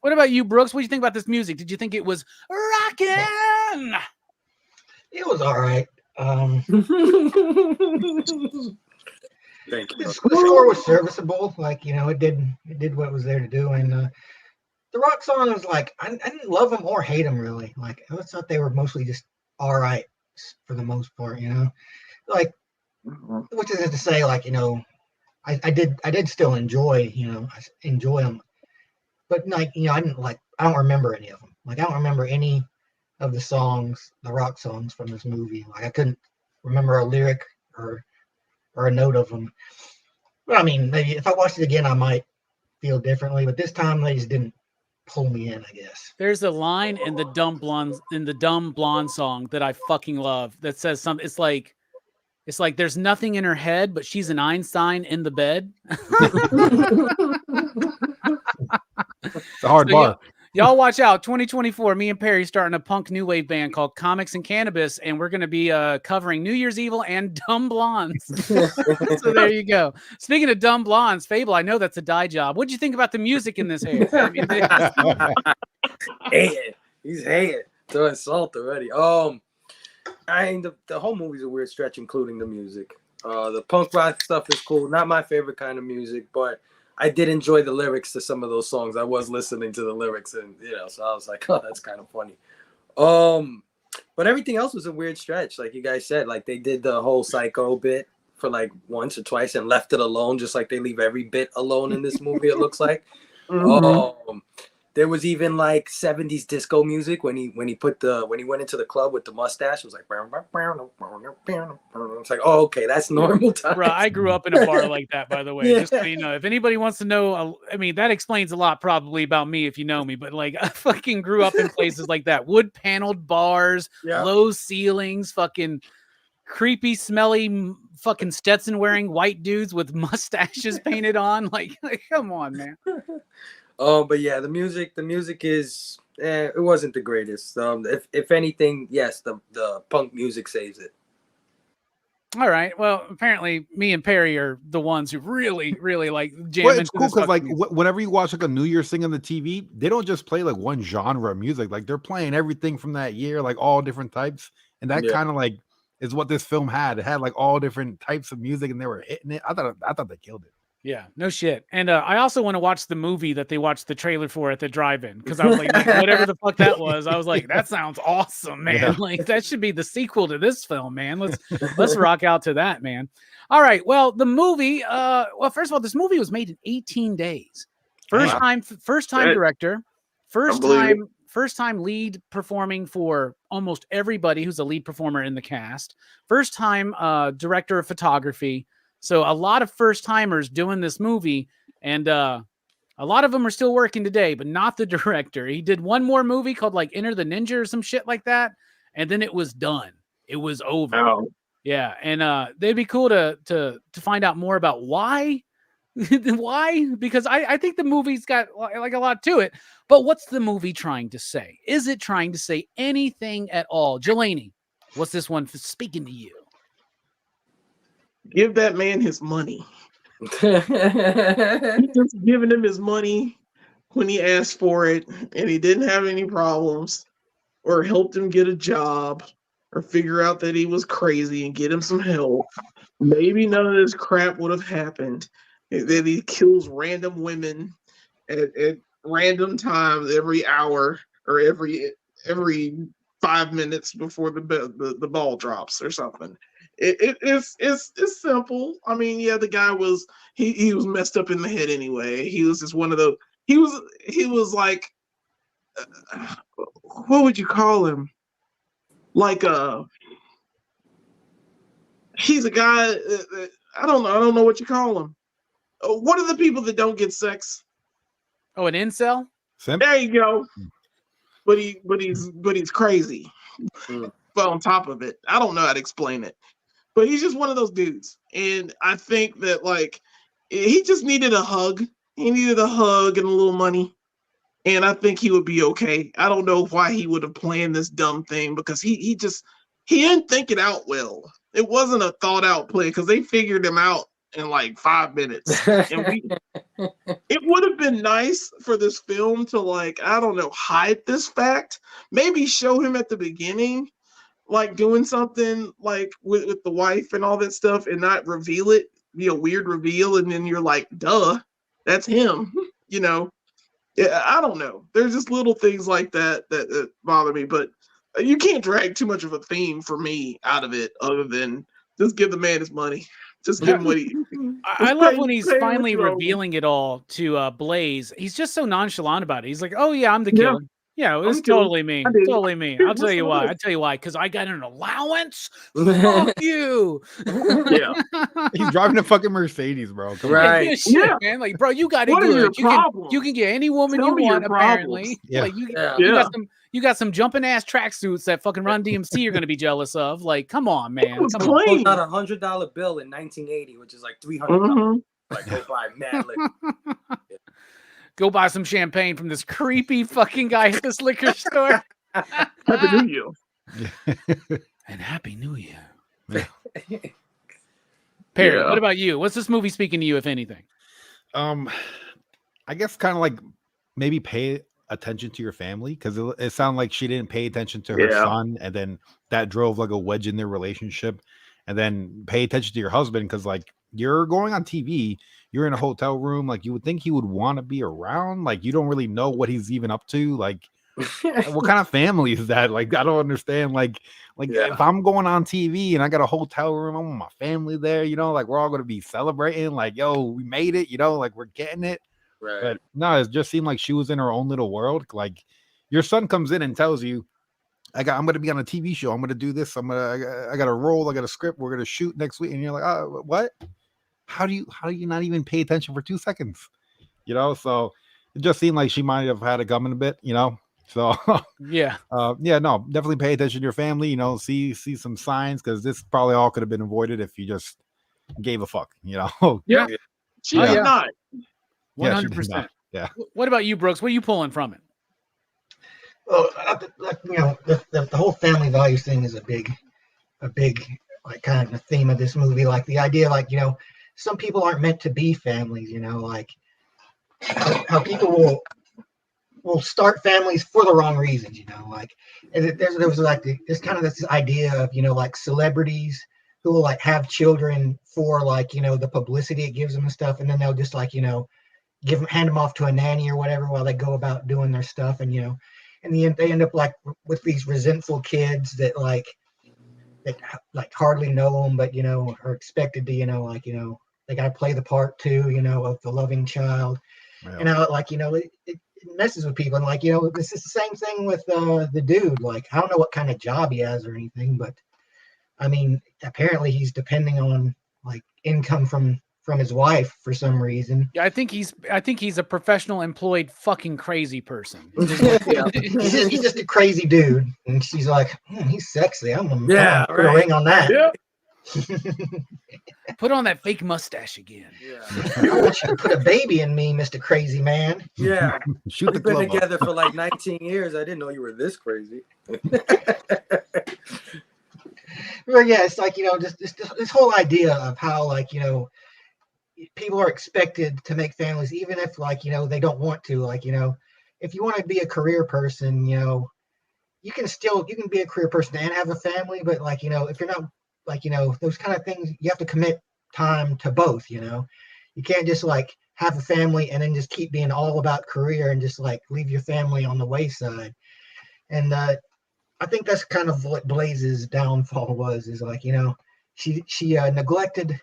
what about you, Brooks? What do you think about this music? Did you think it was rockin'? It was all right. Thank you. The score was serviceable. Like, it did what it was there to do, and the rock song was like, I didn't love them or hate them really. Like, I thought they were mostly just all right for the most part, like, which is to say, like, I did still enjoy, I enjoy them, but like, I don't remember any of them. Like, I don't remember any of the songs, the rock songs from this movie. Like, I couldn't remember a lyric or a note of them. But I mean, maybe if I watched it again, I might feel differently. But this time, they just didn't pull me in, I guess. There's a line in the Dumb Blonde song that I fucking love that says something. It's like there's nothing in her head, but she's an Einstein in the bed. It's a hard bar. Y'all watch out. 2024, me and Perry starting a punk new wave band called Comics and Cannabis, and we're going to be covering New Year's Evil and Dumb Blondes. So there you go. Speaking of Dumb Blondes, Fable, I know that's a dye job. What'd you think about the music in this hair? I mean, he's hating. Throwing salt already. The whole movie's a weird stretch, including the music. The punk rock stuff is cool. Not my favorite kind of music, but I did enjoy the lyrics to some of those songs. I was listening to the lyrics, and so I was like, oh, that's kind of funny. But everything else was a weird stretch, like you guys said. Like, they did the whole Psycho bit for like once or twice and left it alone, just like they leave every bit alone in this movie. It looks like. There was even like 70s disco music when he went into the club with the mustache. It was like, it's like, oh, okay, that's normal time. Bro, I grew up in a bar like that, by the way. Just so you know, if anybody wants to know, I mean, that explains a lot probably about me if you know me. But like, I fucking grew up in places like that, wood paneled bars, low ceilings, fucking creepy, smelly, fucking Stetson wearing white dudes with mustaches painted on. Like come on, man. But yeah, the music is it wasn't the greatest. If anything, yes, the punk music saves it. All right. Well, apparently, me and Perry are the ones who really, really like jam. Well, it's cool because like whenever you watch like a New Year's thing on the TV, they don't just play like one genre of music. Like, they're playing everything from that year, like all different types, and that kind of like is what this film had. It had like all different types of music, and they were hitting it. I thought they killed it. Yeah, no shit. And I also want to watch the movie that they watched the trailer for at the drive-in, because I was like, whatever the fuck that was, I was like, that sounds awesome, man. Yeah. Like, that should be the sequel to this film, man. Let's rock out to that, man. All right. Well, the movie. Well, first of all, this movie was made in 18 days. First time director. First time lead performing for almost everybody who's a lead performer in the cast. First time director of photography. So a lot of first timers doing this movie, and a lot of them are still working today, but not the director. He did one more movie called like Enter the Ninja or some shit like that, and then it was done. It was over. Oh. Yeah, and they'd be cool to find out more about why. Why? Because I think the movie's got like a lot to it. But what's the movie trying to say? Is it trying to say anything at all? Jelani, what's this one speaking to you? Give that man his money. He just giving him his money when he asked for it, and he didn't have any problems, or helped him get a job, or figure out that he was crazy and get him some help. Maybe none of this crap would have happened. That he kills random women at random times every hour or every 5 minutes before the ball drops or something. It's simple. I mean, yeah, the guy was he was messed up in the head anyway. He was just one of those. He was like, what would you call him? Like he's a guy. I don't know what you call him. What are the people that don't get sex? Oh, an incel? There you go. But he's crazy. But on top of it, I don't know how to explain it. But he's just one of those dudes. And I think that like he just needed a hug. He needed a hug and a little money. And I think he would be okay. I don't know why he would have planned this dumb thing, because he didn't think it out well. It wasn't a thought out plan, because they figured him out in like 5 minutes. And it would have been nice for this film to, like, I don't know, hide this fact. Maybe show him at the beginning, like doing something like with the wife and all that stuff, and not reveal it, be a weird reveal, and then you're like, duh, that's him. Yeah, I don't know. There's just little things like that bother me, but you can't drag too much of a theme for me out of it, other than just give the man his money. Just give him what he. I love when he's finally revealing it all to Blaze. He's just so nonchalant about it. He's like, "Oh yeah, I'm the killer. Yeah, it was totally me. Totally me. I'll tell you why. Because I got an allowance. Fuck you." Yeah, he's driving a fucking Mercedes, bro. Come Right. on. Shit, man. Like, bro, you got it What is your good. problem? You can get any woman Tell you me your want, apparently. problems. Like, you got some jumping ass tracksuits that fucking Run DMC you're gonna be jealous of. Like, come on, man. was Come on. clean. Pulled out $100 bill in 1980, which is like $300. Like, go buy mad liquor. Go buy some champagne from this creepy fucking guy at this liquor store. Happy New Year. And Happy New Year. Yeah. Perry, what about you? What's this movie speaking to you, if anything? I guess kind of like maybe pay attention to your family, because it sounded like she didn't pay attention to her son, and then that drove like a wedge in their relationship. And then pay attention to your husband, because like you're going on TV, you're in a hotel room, like you would think he would want to be around, like you don't really know what he's even up to, like what kind of family is that? Like I don't understand. Like if I'm going on TV and I got a hotel room, I want my family there, like we're all going to be celebrating, like yo, we made it, like we're getting it. Right. But no, it just seemed like she was in her own little world. Like your son comes in and tells you, I'm going to be on a TV show. I'm going to do this. I got a role. I got a script. We're going to shoot next week. And you're like, oh, what? How do you not even pay attention for 2 seconds? So it just seemed like she might have had it coming a bit, So no, definitely pay attention to your family, see some signs, because this probably all could have been avoided if you just gave a fuck, Yeah. She did not. 100%. Yeah. What about you, Brooks? What are you pulling from it? Well, the whole family values thing is a big like kind of the theme of this movie. Like the idea, like some people aren't meant to be families. Like how people will start families for the wrong reasons. Like there was like this idea of like celebrities who will like have children for like the publicity it gives them and stuff, and then they'll just like hand them off to a nanny or whatever while they go about doing their stuff, and in the end they end up like with these resentful kids that hardly know them, but are expected to they got to play the part too of the loving child. Yeah. And it messes with people, and this is the same thing with the dude. Like I don't know what kind of job he has or anything, but I mean apparently he's depending on like income from his wife for some reason. Yeah, I think he's a professional employed fucking crazy person. He's just a crazy dude, and she's like, he's sexy. I'm gonna put a ring on that. Yeah. Put on that fake mustache again. Yeah. I want you to put a baby in me, Mr. Crazy Man. Yeah. Shoot the We've been club up. together for like 19 years. I didn't know you were this crazy. Well, yeah, it's like, just this whole idea of how, like, people are expected to make families, even if, like, they don't want to. Like, if you want to be a career person, you can be a career person and have a family, but, like, if you're not, like, those kind of things, you have to commit time to both. You can't just, like, have a family and then just keep being all about career and just, like, leave your family on the wayside. And I think that's kind of what Blaze's downfall was, is like, she neglected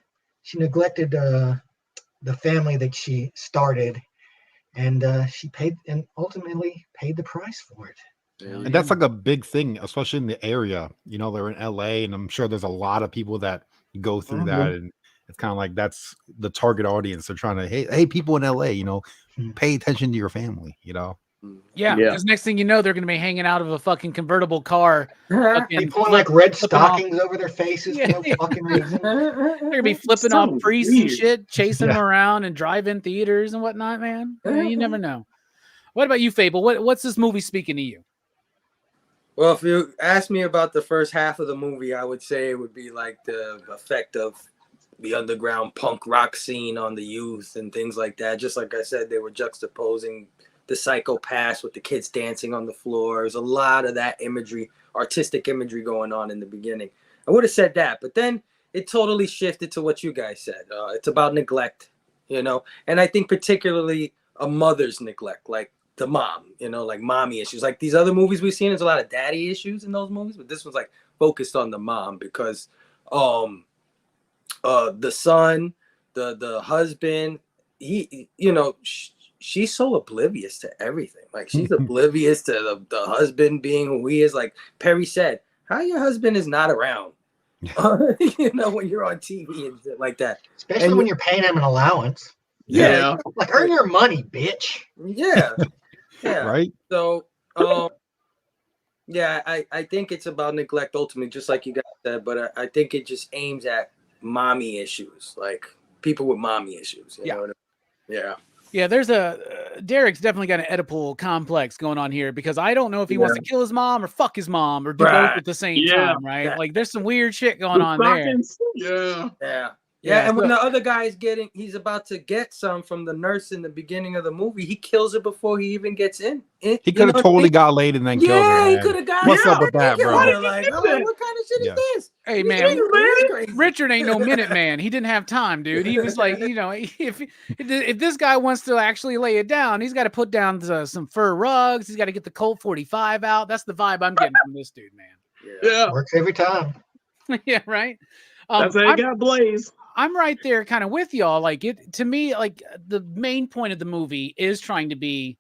the family that she started, and she ultimately paid the price for it. And that's like a big thing, especially in the area. They're in LA, and I'm sure there's a lot of people that go through that, and it's kind of like that's the target audience. They're trying to, hey, people in LA, pay attention to your family. Yeah, because next thing you know, they're going to be hanging out of a fucking convertible car. They pulling like red stockings over their faces for no fucking reason. They're going to be flipping So off priests and weird. shit, chasing them around and drive-in theaters and whatnot, man. You never know. What about you, Fable? What's this movie speaking to you? Well, if you ask me about the first half of the movie, I would say it would be like the effect of the underground punk rock scene on the youth and things like that. Just like I said, they were juxtaposing the psychopaths with the kids dancing on the floor. There's a lot of that imagery, artistic imagery going on in the beginning. I would have said that, but then it totally shifted to what you guys said. It's about neglect, and I think particularly a mother's neglect, like the mom, like mommy issues. Like these other movies we've seen, there's a lot of daddy issues in those movies, but this one's like focused on the mom because the son, the husband, she's so oblivious to everything. Like she's oblivious to the husband being who he is. Like Perry said, how your husband is not around, when you're on TV and shit like that. Especially when you're paying him an allowance. Yeah. Like, earn your money, bitch. Yeah. Yeah. Right. So, yeah, I think it's about neglect ultimately, just like you guys said, but I think it just aims at mommy issues, like people with mommy issues. You know what I mean? Yeah. Yeah, there's Derek's definitely got an Oedipal complex going on here because I don't know if he wants to kill his mom or fuck his mom or do both at the same time, right? Yeah. Like there's some weird shit going on there. Yeah. And when the other guy he's about to get some from the nurse in the beginning of the movie, he kills her before he even gets in. He could have totally got laid and then killed her. Yeah, he could have got. What's up with that, bro? Like, what kind of shit is this? Hey man, Richard ain't no minute man. He didn't have time, dude. He was like, if this guy wants to actually lay it down, he's got to put down some fur rugs. He's got to get the Colt 45 out. That's the vibe I'm getting from this dude, man. Yeah. Works every time. Yeah, right. That's how you got Blaze. I'm right there kind of with y'all. Like to me, like the main point of the movie is trying to be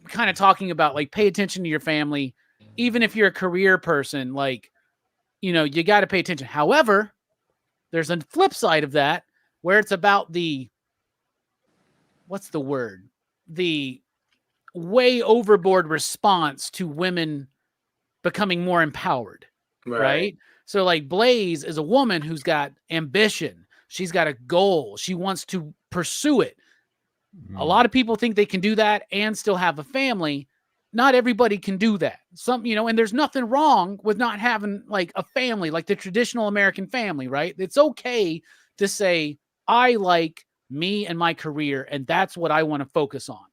kind of talking about like, pay attention to your family. Even if you're a career person, like, you got to pay attention. However, there's a flip side of that where it's about what's the word? The way overboard response to women becoming more empowered. Right? So like Blaze is a woman who's got ambition. She's got a goal. She wants to pursue it. A lot of people think they can do that and still have a family. Not everybody can do that. And there's nothing wrong with not having like a family, like the traditional American family, right? It's okay to say, I like me and my career, and that's what I want to focus on.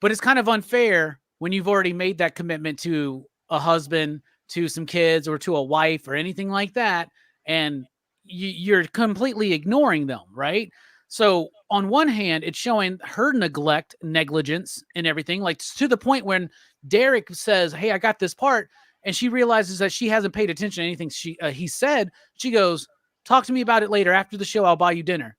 But it's kind of unfair when you've already made that commitment to a husband, to some kids, or to a wife or anything like that, and you're completely ignoring them, right? So on one hand, it's showing her negligence and everything, like to the point when Derek says, hey, I got this part, and she realizes that she hasn't paid attention to anything he said. She goes, talk to me about it later. After the show, I'll buy you dinner.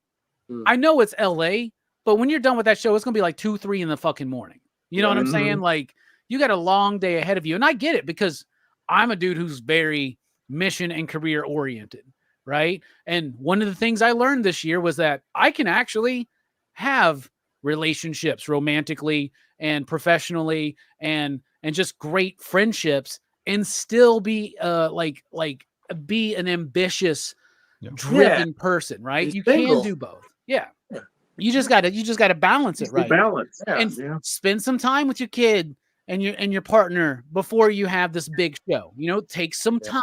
I know it's LA, but when you're done with that show, it's going to be like 2, 3 in the fucking morning. You know what I'm saying? Like, you got a long day ahead of you. And I get it because I'm a dude who's very mission and career oriented, right? And one of the things I learned this year was that I can actually have relationships romantically and professionally and just great friendships and still be like be an ambitious, Yeah. driven person, right? He's You single. can do both. Yeah. You just gotta balance it, right? Balance. And Yeah. spend some time with your kid and your partner before you have this big show. You know, take some time.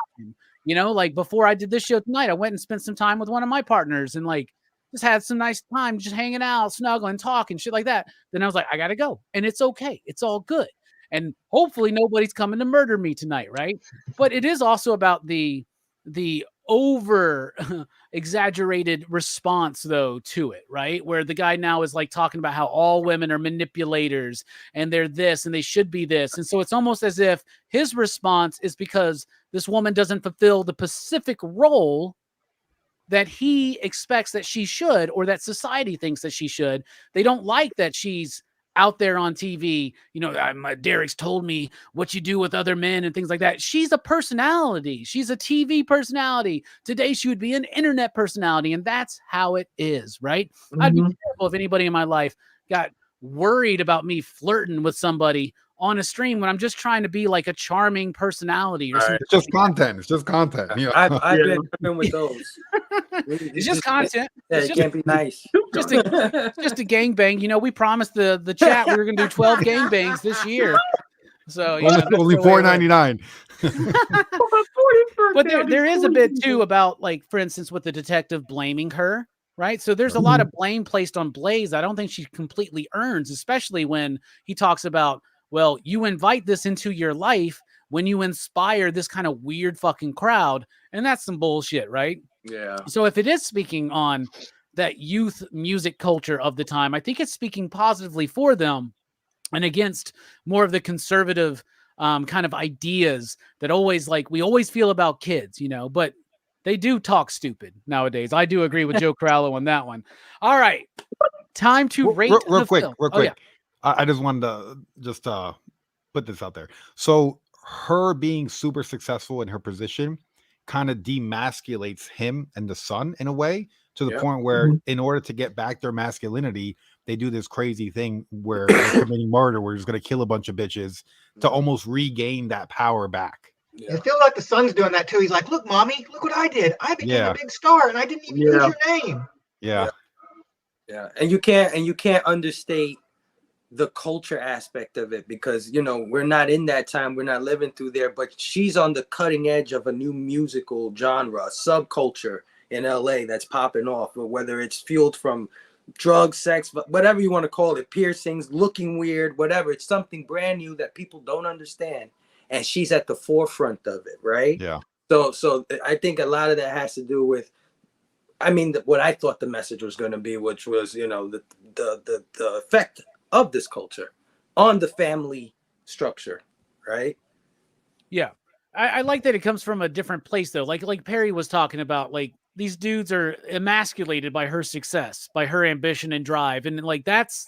You know, like before I did this show tonight, I went and spent some time with one of my partners and like just had some nice time just hanging out, snuggling, talking, shit like that. Then I was like, I gotta go. And it's okay. It's all good. And hopefully nobody's coming to murder me tonight, right? But it is also about the over exaggerated response though to it, right? Where the guy now is like talking about how all women are manipulators and they're this and they should be this. And so it's almost as if his response is because this woman doesn't fulfill the specific role that he expects that she should, or that society thinks that she should. They don't like that she's out there on TV. You know, Derek's told me what you do with other men and things like that. She's a personality. She's a TV personality. Today she would be an internet personality, and that's how it is, right? I'd be careful if anybody in my life got worried about me flirting with somebody on a stream when I'm just trying to be like a charming personality or something. It's just content. It's just content. You know? I've been with those. It's just content. Yeah, It's it just, can't be nice. just a gangbang. You know, we promised the chat we were going to do 12 gangbangs this year. So you know, only $4.99. But there is a bit too about, like, for instance, with the detective blaming her, right? So there's a lot of blame placed on Blaze. I don't think she completely earns, especially when he talks about, well, you invite this into your life when you inspire this kind of weird fucking crowd. And that's some bullshit, right? Yeah. So if it is speaking on that youth music culture of the time, I think it's speaking positively for them and against more of the conservative kind of ideas that always, like, we always feel about kids, you know, but they do talk stupid nowadays. I do agree with Joe Corallo on that one. All right. Time to rate real quick. film. Real quick. Yeah. I just wanted to just put this out there. So her being super successful in her position kind of demasculates him and the son in a way, to the point where in order to get back their masculinity, they do this crazy thing where they're committing murder, where he's going to kill a bunch of bitches to almost regain that power back. Yeah. It feels like the son's doing that too. He's like, look, mommy, look what I did. I became a big star and I didn't even use your name. Yeah. And you can't understate the culture aspect of it, because, you know, we're not in that time, we're not living through there, but she's on the cutting edge of a new musical genre, subculture in LA that's popping off, whether it's fueled from drugs, sex, whatever you want to call it, piercings, looking weird, whatever. It's something brand new that people don't understand, and she's at the forefront of it, right? Yeah. So I think a lot of that has to do with, I mean, what I thought the message was going to be, which was, you know, the effect of this culture on the family structure, right? Yeah. I like that it comes from a different place though. Like Perry was talking about, like, these dudes are emasculated by her success, by her ambition and drive. And like, that's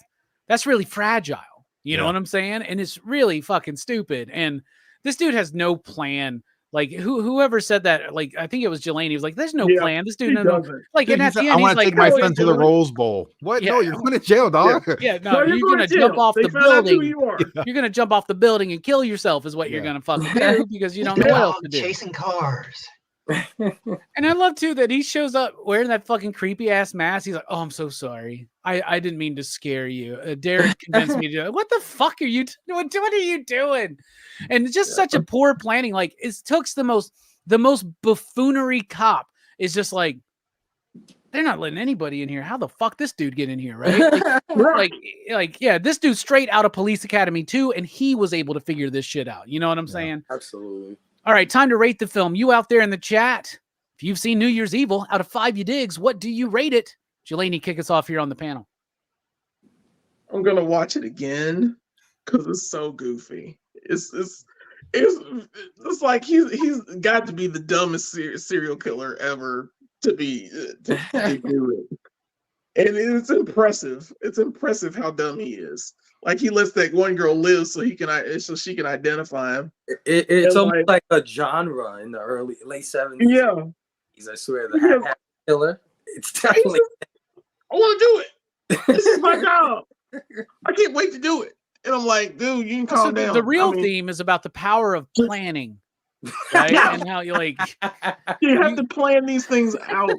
really fragile. You know what I'm saying? And it's really fucking stupid. And this dude has no plan. Like, whoever said that, like, I think it was Jelani, he was like, there's no plan. This dude doesn't. Like, Dude, and at the end, I want to he's take like, my son to the Rose Bowl. What? Yeah. No, you're going to jail, dog. Yeah, no, you're going to jump off the building. You're going to jump off the building and kill yourself is what you're going to fucking do, because you don't know what else to do. Chasing cars. And I love too that he shows up wearing that fucking creepy ass mask. He's like, "Oh, I'm so sorry. I didn't mean to scare you." Derek convinced me to. What the fuck are you? What are you doing? And it's just such a poor planning. Like, it took the most buffoonery cop is just like, they're not letting anybody in here. How the fuck this dude get in here, right? Like, yeah, this dude's straight out of Police Academy too, and he was able to figure this shit out. You know what I'm saying? Absolutely. All right, time to rate the film. You out there in the chat, if you've seen New Year's Evil, out of 5 you digs, what do you rate it? Jelani, kick us off here on the panel. I'm gonna watch it again because it's so goofy. It's like he's got to be the dumbest serial killer ever to do it. And it's impressive. It's impressive how dumb he is. Like, he lets that one girl live so she can identify him. It's almost like a genre in the late 70s. Yeah. I swear, the hat killer. It's definitely. I want to do it. This is my job. I can't wait to do it. And I'm like, dude, you can calm down. The real theme is about the power of planning, right? Yeah. And how you like You have to plan these things out.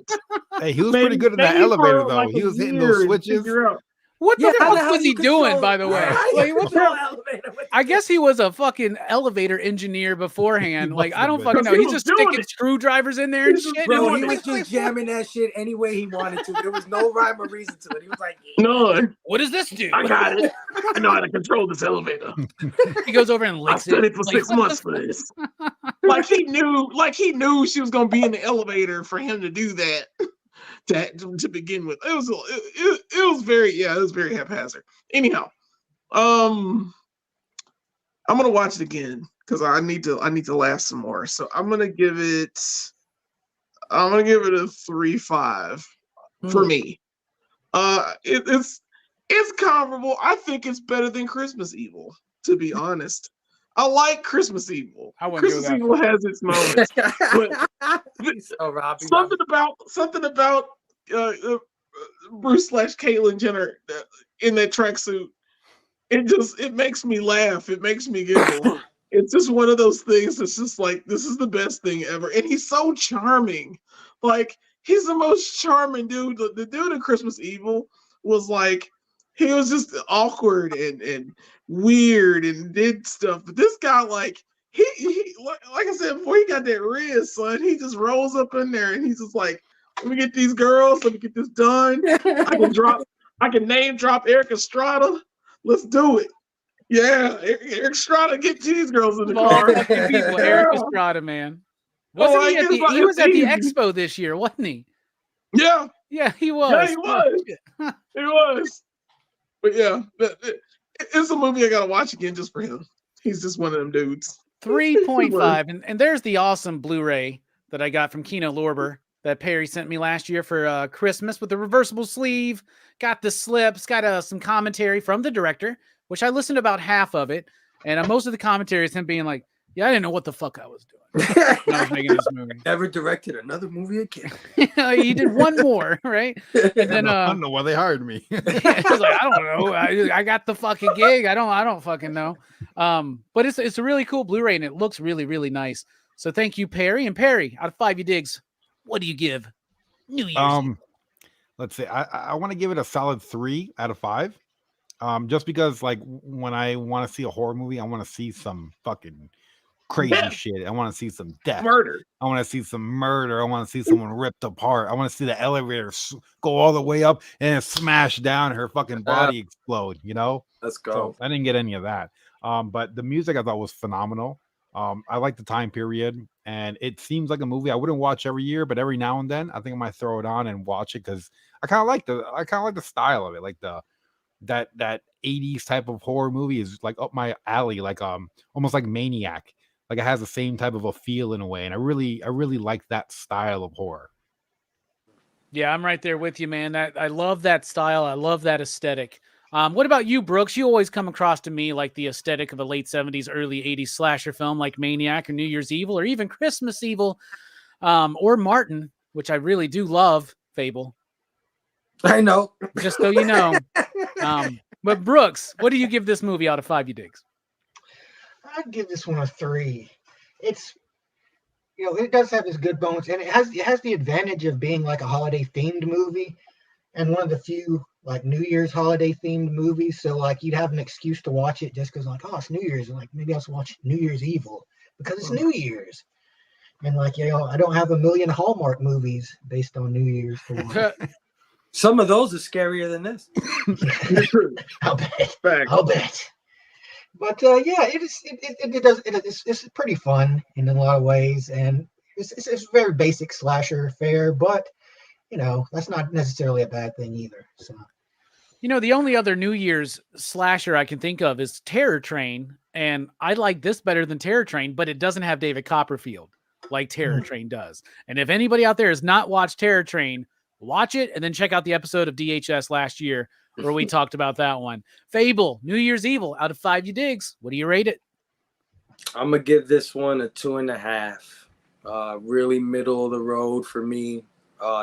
Hey, he was pretty good in that Maybe elevator for, though. like, He a was hitting year those to switches. figure out. what Yeah, the how the fuck hell was he you doing, control- by the way? How you Like, what the control elevator with I the- guess he was a fucking elevator engineer beforehand. He Like, must I have don't been. fucking Because know. he He's was just doing sticking it. screwdrivers in there and He's just shit. Bro, doing he it. was just jamming that shit any way he wanted to. There was no rhyme or reason to it. He was like, None. What does this do? I got it. I know how to control this elevator. He goes over and I licks studied it. for Like, 6 months for this. Like he knew she was gonna be in the elevator for him to do that to begin with. It was very haphazard. Anyhow, I'm gonna watch it again because I need to laugh some more. So I'm gonna give it a 3.5 for me. It's comparable. I think it's better than Christmas Evil, to be honest. I like Christmas Evil. I wouldn't go Christmas that Evil has its moments. oh, Robbie. Something about Bruce / Caitlyn Jenner in that tracksuit. It makes me laugh. It makes me giggle. It's just one of those things that's just like, this is the best thing ever. And he's so charming. Like, he's the most charming dude. The dude in Christmas Evil was like, he was just awkward and weird and did stuff. But this guy, like, he like I said before, he got that Riz, son. He just rolls up in there and he's just like, let me get these girls, let me get this done. I can name drop Eric Estrada. Let's do it. Yeah, Eric Estrada, get these girls in the of all car. fucking people, Eric Estrada, man. Wasn't he at the? He was at the expo this year, wasn't he? Yeah. Yeah, he was. Yeah, he was. He was. But yeah, it's a movie I gotta watch again just for him. He's just one of them dudes. 3.5, and there's the awesome Blu-ray that I got from Kino Lorber that Perry sent me last year for Christmas with the reversible sleeve. Got the slips, got some commentary from the director, which I listened to about half of it, and most of the commentary is him being like, "Yeah, I didn't know what the fuck I was doing when I was making this movie." Never directed another movie again. He did one more, right? And then I don't know why they hired me. He's like, I don't know. I got the fucking gig. I don't fucking know. But it's a really cool Blu-ray and it looks really, really nice. So thank you, Perry. And Perry, out of 5 you digs, what do you give New Year's Eve? Let's see. I want to give it a solid 3 out of 5. Just because like when I want to see a horror movie, I want to see some fucking crazy shit. I want to see some death. Murder. I want to see some murder. I want to see someone ripped apart. I want to see the elevator go all the way up and smash down, her fucking body explode, you know? Let's go. So I didn't get any of that. But the music I thought was phenomenal. I like the time period, and it seems like a movie I wouldn't watch every year, but every now and then I think I might throw it on and watch it because I kind of like the style of it, like that 80s type of horror movie is like up my alley, like almost like Maniac. Like it has the same type of a feel in a way, and I really like that style of horror. Yeah, I'm right there with you, man. I love that style. I love that aesthetic. What about you, Brooks? You always come across to me like the aesthetic of a late 70s, early 80s slasher film like Maniac or New Year's Evil or even Christmas Evil, or Martin, which I really do love. Fable. I know. Just so you know. But Brooks, what do you give this movie out of 5 you digs? I'd give this one a 3. It's, it does have its good bones, and it has the advantage of being like a holiday themed movie, and one of the few like New Year's holiday themed movies. So like you'd have an excuse to watch it just because like, oh, it's New Year's, and like maybe I'll watch New Year's Evil because it's New Year's. And like, I don't have a million Hallmark movies based on New Year's to watch. Some of those are scarier than this. I'll bet. But it's pretty fun in a lot of ways, and it's very basic slasher fare, but that's not necessarily a bad thing either. So, the only other New Year's slasher I can think of is Terror Train, and I like this better than Terror Train, but it doesn't have David Copperfield like Terror Train does. And if anybody out there has not watched Terror Train, watch it and then check out the episode of DHS last year where we talked about that one. Fable, New Year's Evil, out of 5 you digs, what do you rate it? I'm gonna give this one a 2.5. Really middle of the road for me.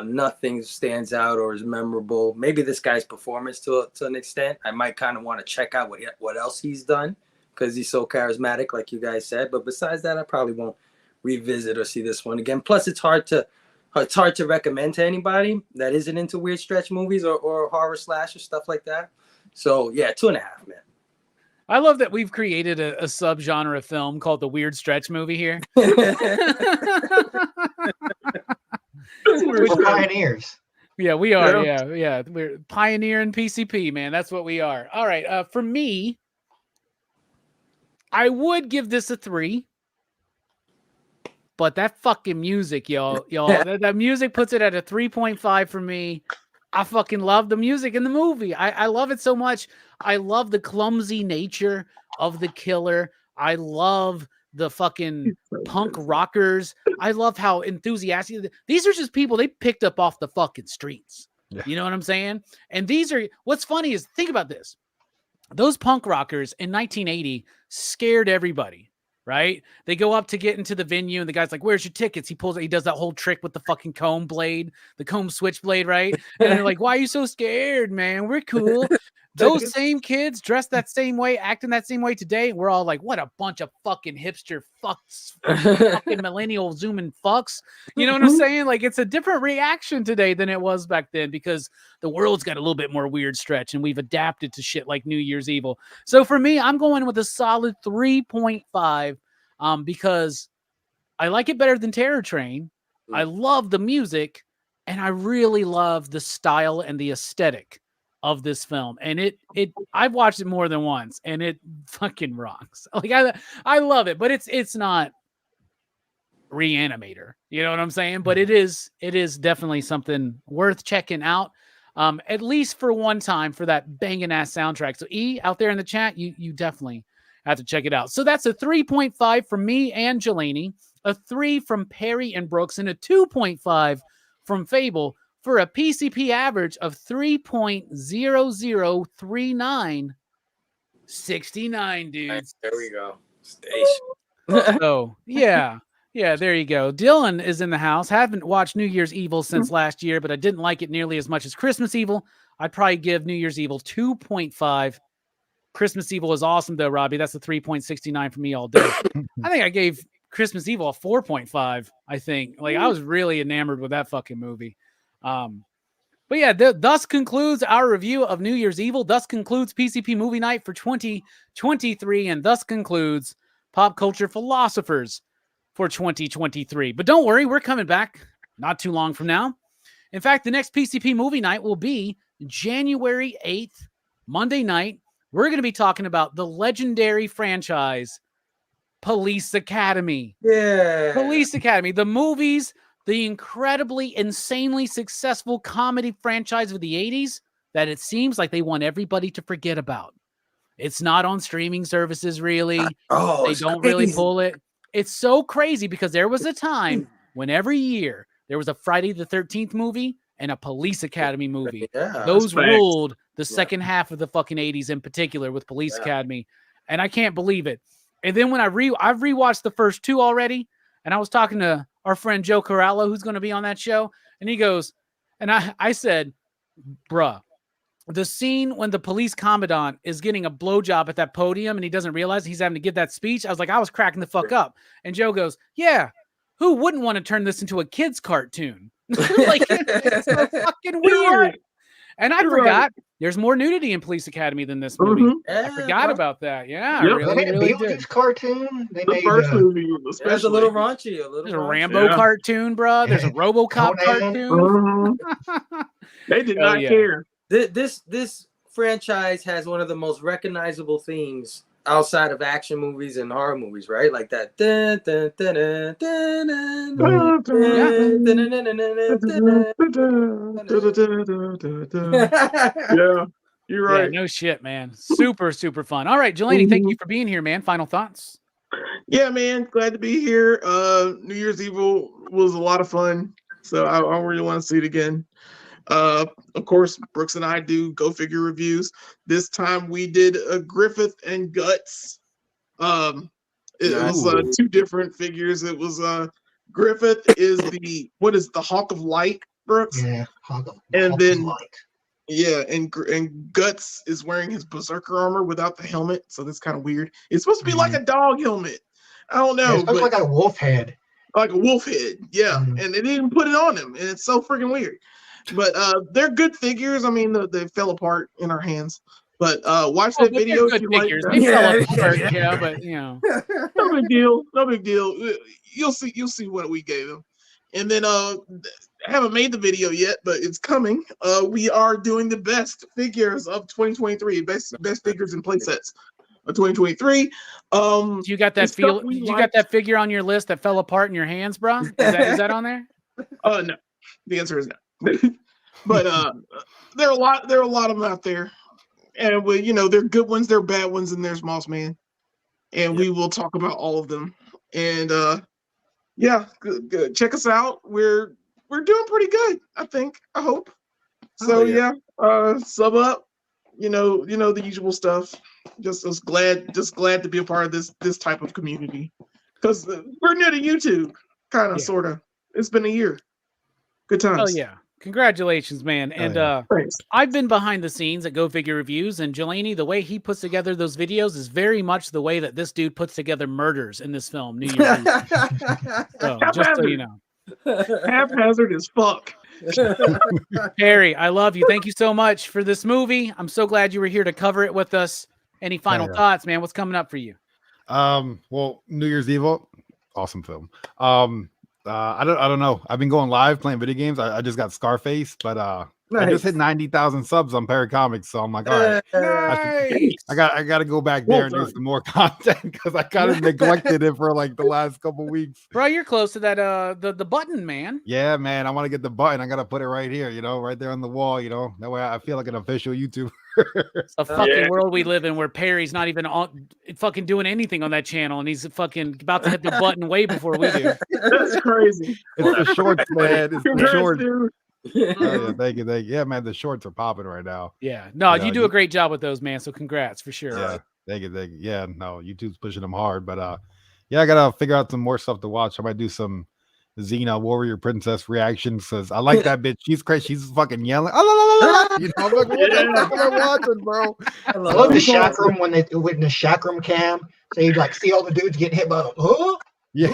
Nothing stands out or is memorable. Maybe this guy's performance to an extent. I might kind of want to check out what else he's done because he's so charismatic, like you guys said. But besides that, I probably won't revisit or see this one again. Plus, it's hard to recommend to anybody that isn't into weird stretch movies or horror slash or stuff like that. So yeah, 2.5, man. I love that we've created a subgenre of film called the weird stretch movie here. We're pioneers. Yeah, we are. Yeah. We're pioneering PCP, man. That's what we are. All right. For me, I would give this a 3. But that fucking music, y'all, that music puts it at a 3.5 for me. I fucking love the music in the movie. I love it so much. I love the clumsy nature of the killer. I love the fucking punk rockers. I love how enthusiastic. These are just people they picked up off the fucking streets. Yeah. You know what I'm saying? And what's funny is, think about this. Those punk rockers in 1980 scared everybody. Right? They go up to get into the venue and the guy's like, "Where's your tickets?" He does that whole trick with the fucking comb switchblade, right? And they're like, "Why are you so scared, man? We're cool." Those same kids dressed that same way, acting that same way today. We're all like, what a bunch of fucking hipster fucks, fucking millennial zooming fucks. You know what I'm saying? Like, it's a different reaction today than it was back then because the world's got a little bit more weird stretch and we've adapted to shit like New Year's Evil. So for me, I'm going with a solid 3.5 because I like it better than Terror Train. I love the music and I really love the style and the aesthetic of this film, and I've watched it more than once, and it fucking rocks. Like I love it, but it's not Reanimator, you know what I'm saying? But it is definitely something worth checking out, at least for one time for that banging ass soundtrack. So E out there in the chat, you definitely have to check it out. So that's a 3.5 from me and Jelani, a 3 from Perry and Brooks, and a 2.5 from Fable, for a PCP average of 3.0039. 69, dudes. There we go. Station. So, yeah, there you go. Dylan is in the house. Haven't watched New Year's Evil since last year, but I didn't like it nearly as much as Christmas Evil. I'd probably give New Year's Evil 2.5. Christmas Evil is awesome, though, Robbie. That's a 3.69 for me all day. I think I gave Christmas Evil a 4.5, I think. Like, I was really enamored with that fucking movie. But yeah, thus concludes our review of New Year's Evil. Thus concludes PCP Movie Night for 2023, and thus concludes Pop Culture Philosophers for 2023. But don't worry, we're coming back not too long from now. In fact, the next PCP Movie Night will be January 8th, Monday night. We're going to be talking about the legendary franchise Police Academy. Yeah. Police Academy, the movies, the incredibly, insanely successful comedy franchise of the 80s that it seems like they want everybody to forget about. It's not on streaming services, really. They don't really pull it. It's so crazy because there was a time when every year there was a Friday the 13th movie and a Police Academy movie. Yeah, those ruled the second half of the fucking 80s in particular with Police Academy. And I can't believe it. And then when I've rewatched the first 2 already, and I was talking to our friend Joe Corallo, who's going to be on that show. And he goes, and I said, bruh, the scene when the police commandant is getting a blowjob at that podium and he doesn't realize he's having to give that speech. I was like, I was cracking the fuck up. And Joe goes, yeah, who wouldn't want to turn this into a kid's cartoon? Like, it's so fucking weird. Right. And I forgot there's more nudity in Police Academy than this movie. I forgot about that. Yeah, really did. Cartoon. The first movie, especially. There's a little raunchy. There's a Rambo cartoon, bro. There's a RoboCop cartoon. They did not care. This franchise has one of the most recognizable themes outside of action movies and horror movies, right? Like that. Yeah, you're right. Yeah, no shit, man. Super, super fun. All right, Jelani, thank you for being here, man. Final thoughts? Yeah, man. Glad to be here. New Year's Evil was a lot of fun. So I really want to see it again. Of course, Brooks and I do Go Figure reviews. This time we did a Griffith and Guts. It was 2 different figures. It was Griffith is the Hawk of Light, Brooks? Yeah, Hawk of Light. Yeah, and Guts is wearing his berserker armor without the helmet, so that's kind of weird. It's supposed to be like a dog helmet. I don't know. Yeah, it's like a wolf head. like a wolf head. Yeah, Mhm. and they didn't put it on him, and it's so freaking weird. But they're good figures. I mean, they fell apart in our hands. But watch Oh, that but they're video if good you like. figures. They fell apart, yeah, but you know. No big deal. No big deal. You'll see what we gave him. And then I haven't made the video yet, but it's coming. We are doing the best figures of 2023, best figures and play sets of 2023. You got that you got that figure on your list that fell apart in your hands, bro? Is that on there? No. The answer is no. But there are a lot of them out there. And we, there are good ones, there are bad ones, and there's Moss Man. And we will talk about all of them. And yeah, good. Check us out. We're doing pretty good, I think. I hope. So sub up. You know the usual stuff. Just glad to be a part of this type of community. Because we're new to YouTube, kind of, sort of. It's been a year. Good times. Oh yeah. Congratulations, man. And I've been behind the scenes at Go Figure Reviews, and Jelani, the way he puts together those videos is very much the way that this dude puts together murders in this film, New Year's Eve. So, just so you know. Haphazard as fuck. Perry, I love you. Thank you so much for this movie. I'm so glad you were here to cover it with us. Any final thoughts, man? What's coming up for you? Well, New Year's Evil, awesome film. I don't know. I've been going live playing video games. I just got Scarface, but I just hit 90,000 subs on Perry Comics, so I'm like, all right, I got to go back there and do some more content because I kind of neglected it for like the last couple weeks. Bro, you're close to that the button, man. Yeah, man. I want to get the button. I got to put it right here, right there on the wall, that way I feel like an official YouTuber. It's a fucking world we live in where Perry's not even fucking doing anything on that channel, and he's fucking about to hit the button way before we do. That's crazy. It's the shorts, man. It's the shorts. Dude. Oh, yeah, thank you. Yeah, man, the shorts are popping right now. Yeah, no, you do a great job with those, man. So congrats for sure. Yeah, thank you. Yeah, no, YouTube's pushing them hard, but yeah, I gotta figure out some more stuff to watch. I might do some Xena Warrior Princess reactions because I like that bitch. She's crazy. She's fucking yelling. I'm like, what the fuck am I watching, bro? I love the shack room when the shack room cam. So you like see all the dudes getting hit by the yeah.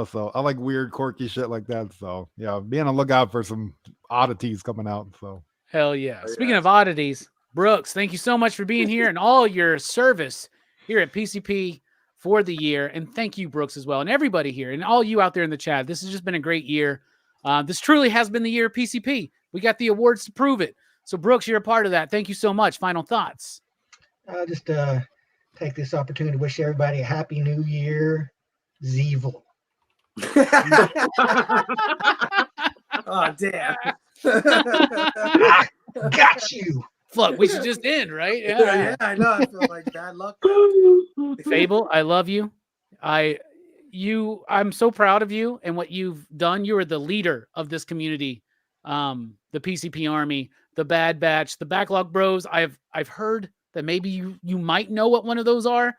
So I like weird, quirky shit like that. So yeah, be on the lookout for some oddities coming out. So hell yeah. Speaking of oddities, Brooks, thank you so much for being here and all your service here at PCP for the year. And thank you, Brooks, as well. And everybody here and all you out there in the chat. This has just been a great year. This truly has been the year of PCP. We got the awards to prove it. So Brooks, you're a part of that. Thank you so much. Final thoughts. I'll just take this opportunity to wish everybody a happy new year. Zeevil. Oh, damn. Got you. Fuck, we should just end, right? Yeah, I know. I feel like bad luck. Fable, I love you. I'm so proud of you and what you've done. You are the leader of this community, the PCP Army, the Bad Batch, the Backlog Bros. I've heard that maybe you might know what one of those are.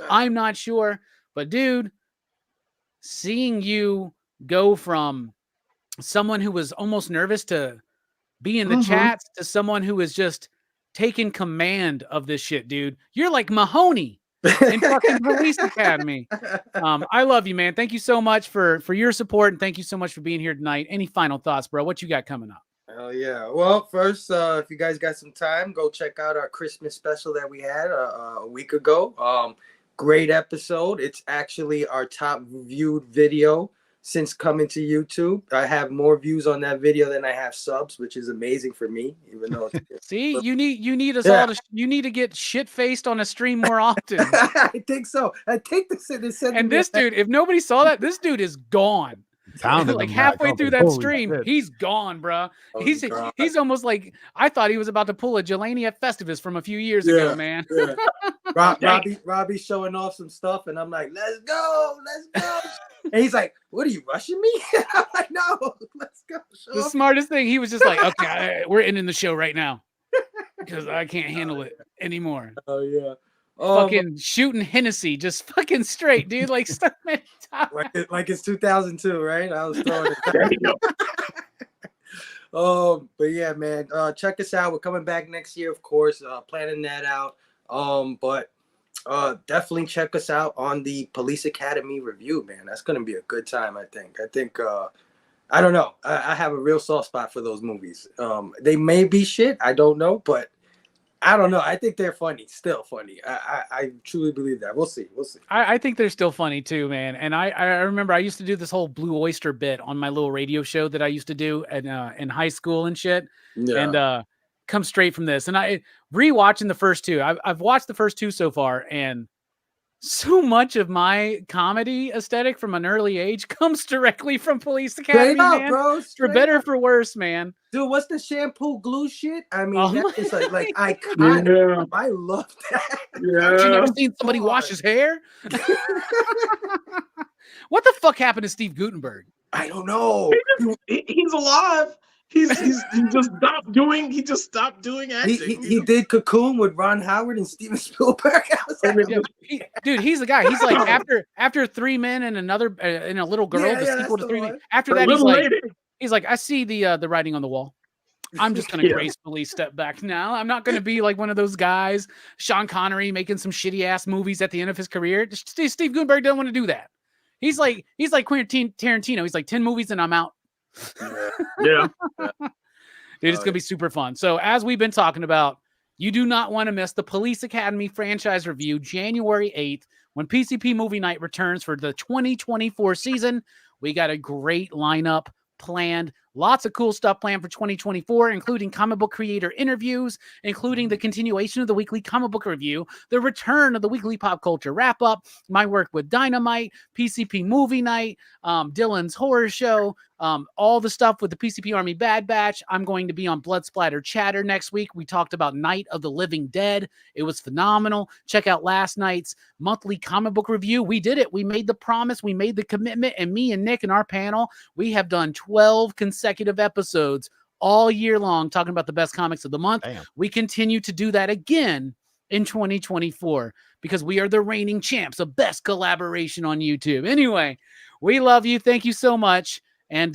I'm not sure, but dude, seeing you go from someone who was almost nervous to be in the chats to someone who is just taking command of this shit, dude. You're like Mahoney in fucking Police Academy. I love you, man. Thank you so much for your support, and thank you so much for being here tonight. Any final thoughts, bro? What you got coming up? Hell yeah. Well, first, if you guys got some time, go check out our Christmas special that we had a week ago. Great episode. It's actually our top viewed video since coming to YouTube. I have more views on that video than I have subs, which is amazing for me, even though see, you need us all to you need to get shit faced on a stream more often. I think so. I think this and this dude, if nobody saw that, this dude is gone. Like halfway through that stream, he's gone, bro. He's almost like I thought he was about to pull a Jelani at Festivus from a few years ago, man. Yeah. Robbie showing off some stuff, and I'm like, let's go. And he's like, what are you rushing me? I'm like, no, let's go. The smartest thing, he was just like, okay, we're ending the show right now because I can't handle it anymore. Oh yeah. Fucking shooting Hennessy, just fucking straight, dude. Like like it's 2002, right? I was throwing it. But yeah, man. Check us out. We're coming back next year, of course. Planning that out. But Definitely check us out on the Police Academy review, man. That's gonna be a good time. I think I don't know. I have a real soft spot for those movies. They may be shit. I don't know, but I don't know. I think they're funny. Still funny. I truly believe that. We'll see. I think they're still funny too, man. And I remember I used to do this whole Blue Oyster bit on my little radio show that I used to do in high school and shit. Yeah. And come straight from this. And I rewatching the first two. I've watched the first two so far, and so much of my comedy aesthetic from an early age comes directly from Police Academy, man. Bro. For better or for worse, man. Dude, what's the shampoo glue shit? I mean, Oh that's just like iconic. Yeah. I love that. Have you never Yeah. seen somebody wash his hair? What the fuck happened to Steve Gutenberg? I don't know. He's alive. He just stopped doing acting. He did Cocoon with Ron Howard and Steven Spielberg. Dude, he's the guy. He's like after Three Men and another and a little girl, the sequel to Three Men. After that, he's like, I see the writing on the wall. I'm just gonna gracefully step back now. I'm not gonna be like one of those guys, Sean Connery, making some shitty ass movies at the end of his career. Steve Gutenberg doesn't want to do that. He's like Quentin Tarantino. He's like 10 movies and I'm out. Yeah. Dude, it's gonna be super fun. So as we've been talking about, you do not want to miss the Police Academy franchise review January 8th when PCP Movie Night returns for the 2024 season. We got a great lineup planned. Lots of cool stuff planned for 2024, including comic book creator interviews, including the continuation of the weekly comic book review, the return of the weekly pop culture wrap up, my work with Dynamite, PCP Movie Night, Dylan's horror show, all the stuff with the PCP Army Bad Batch. I'm going to be on Blood Splatter Chatter next week. We talked about Night of the Living Dead. It was phenomenal. Check out last night's monthly comic book review. We did it. We made the promise. We made the commitment. And me and Nick and our panel, we have done 12 consecutive episodes all year long talking about the best comics of the month. Damn. We continue to do that again in 2024 because we are the reigning champs of best collaboration on YouTube. Anyway, we love you. Thank you so much. And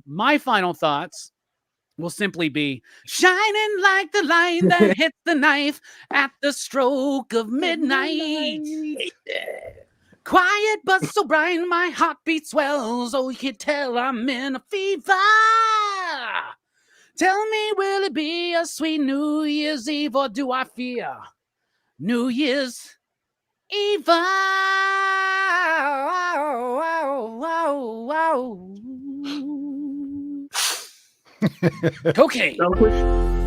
my final thoughts will simply be shining like the light that hits the knife at the stroke of midnight. Quiet but so bright, my heartbeat swells. Oh, you can tell I'm in a fever. Tell me, will it be a sweet New Year's Eve or do I fear New Year's Eve? Okay. Don't push.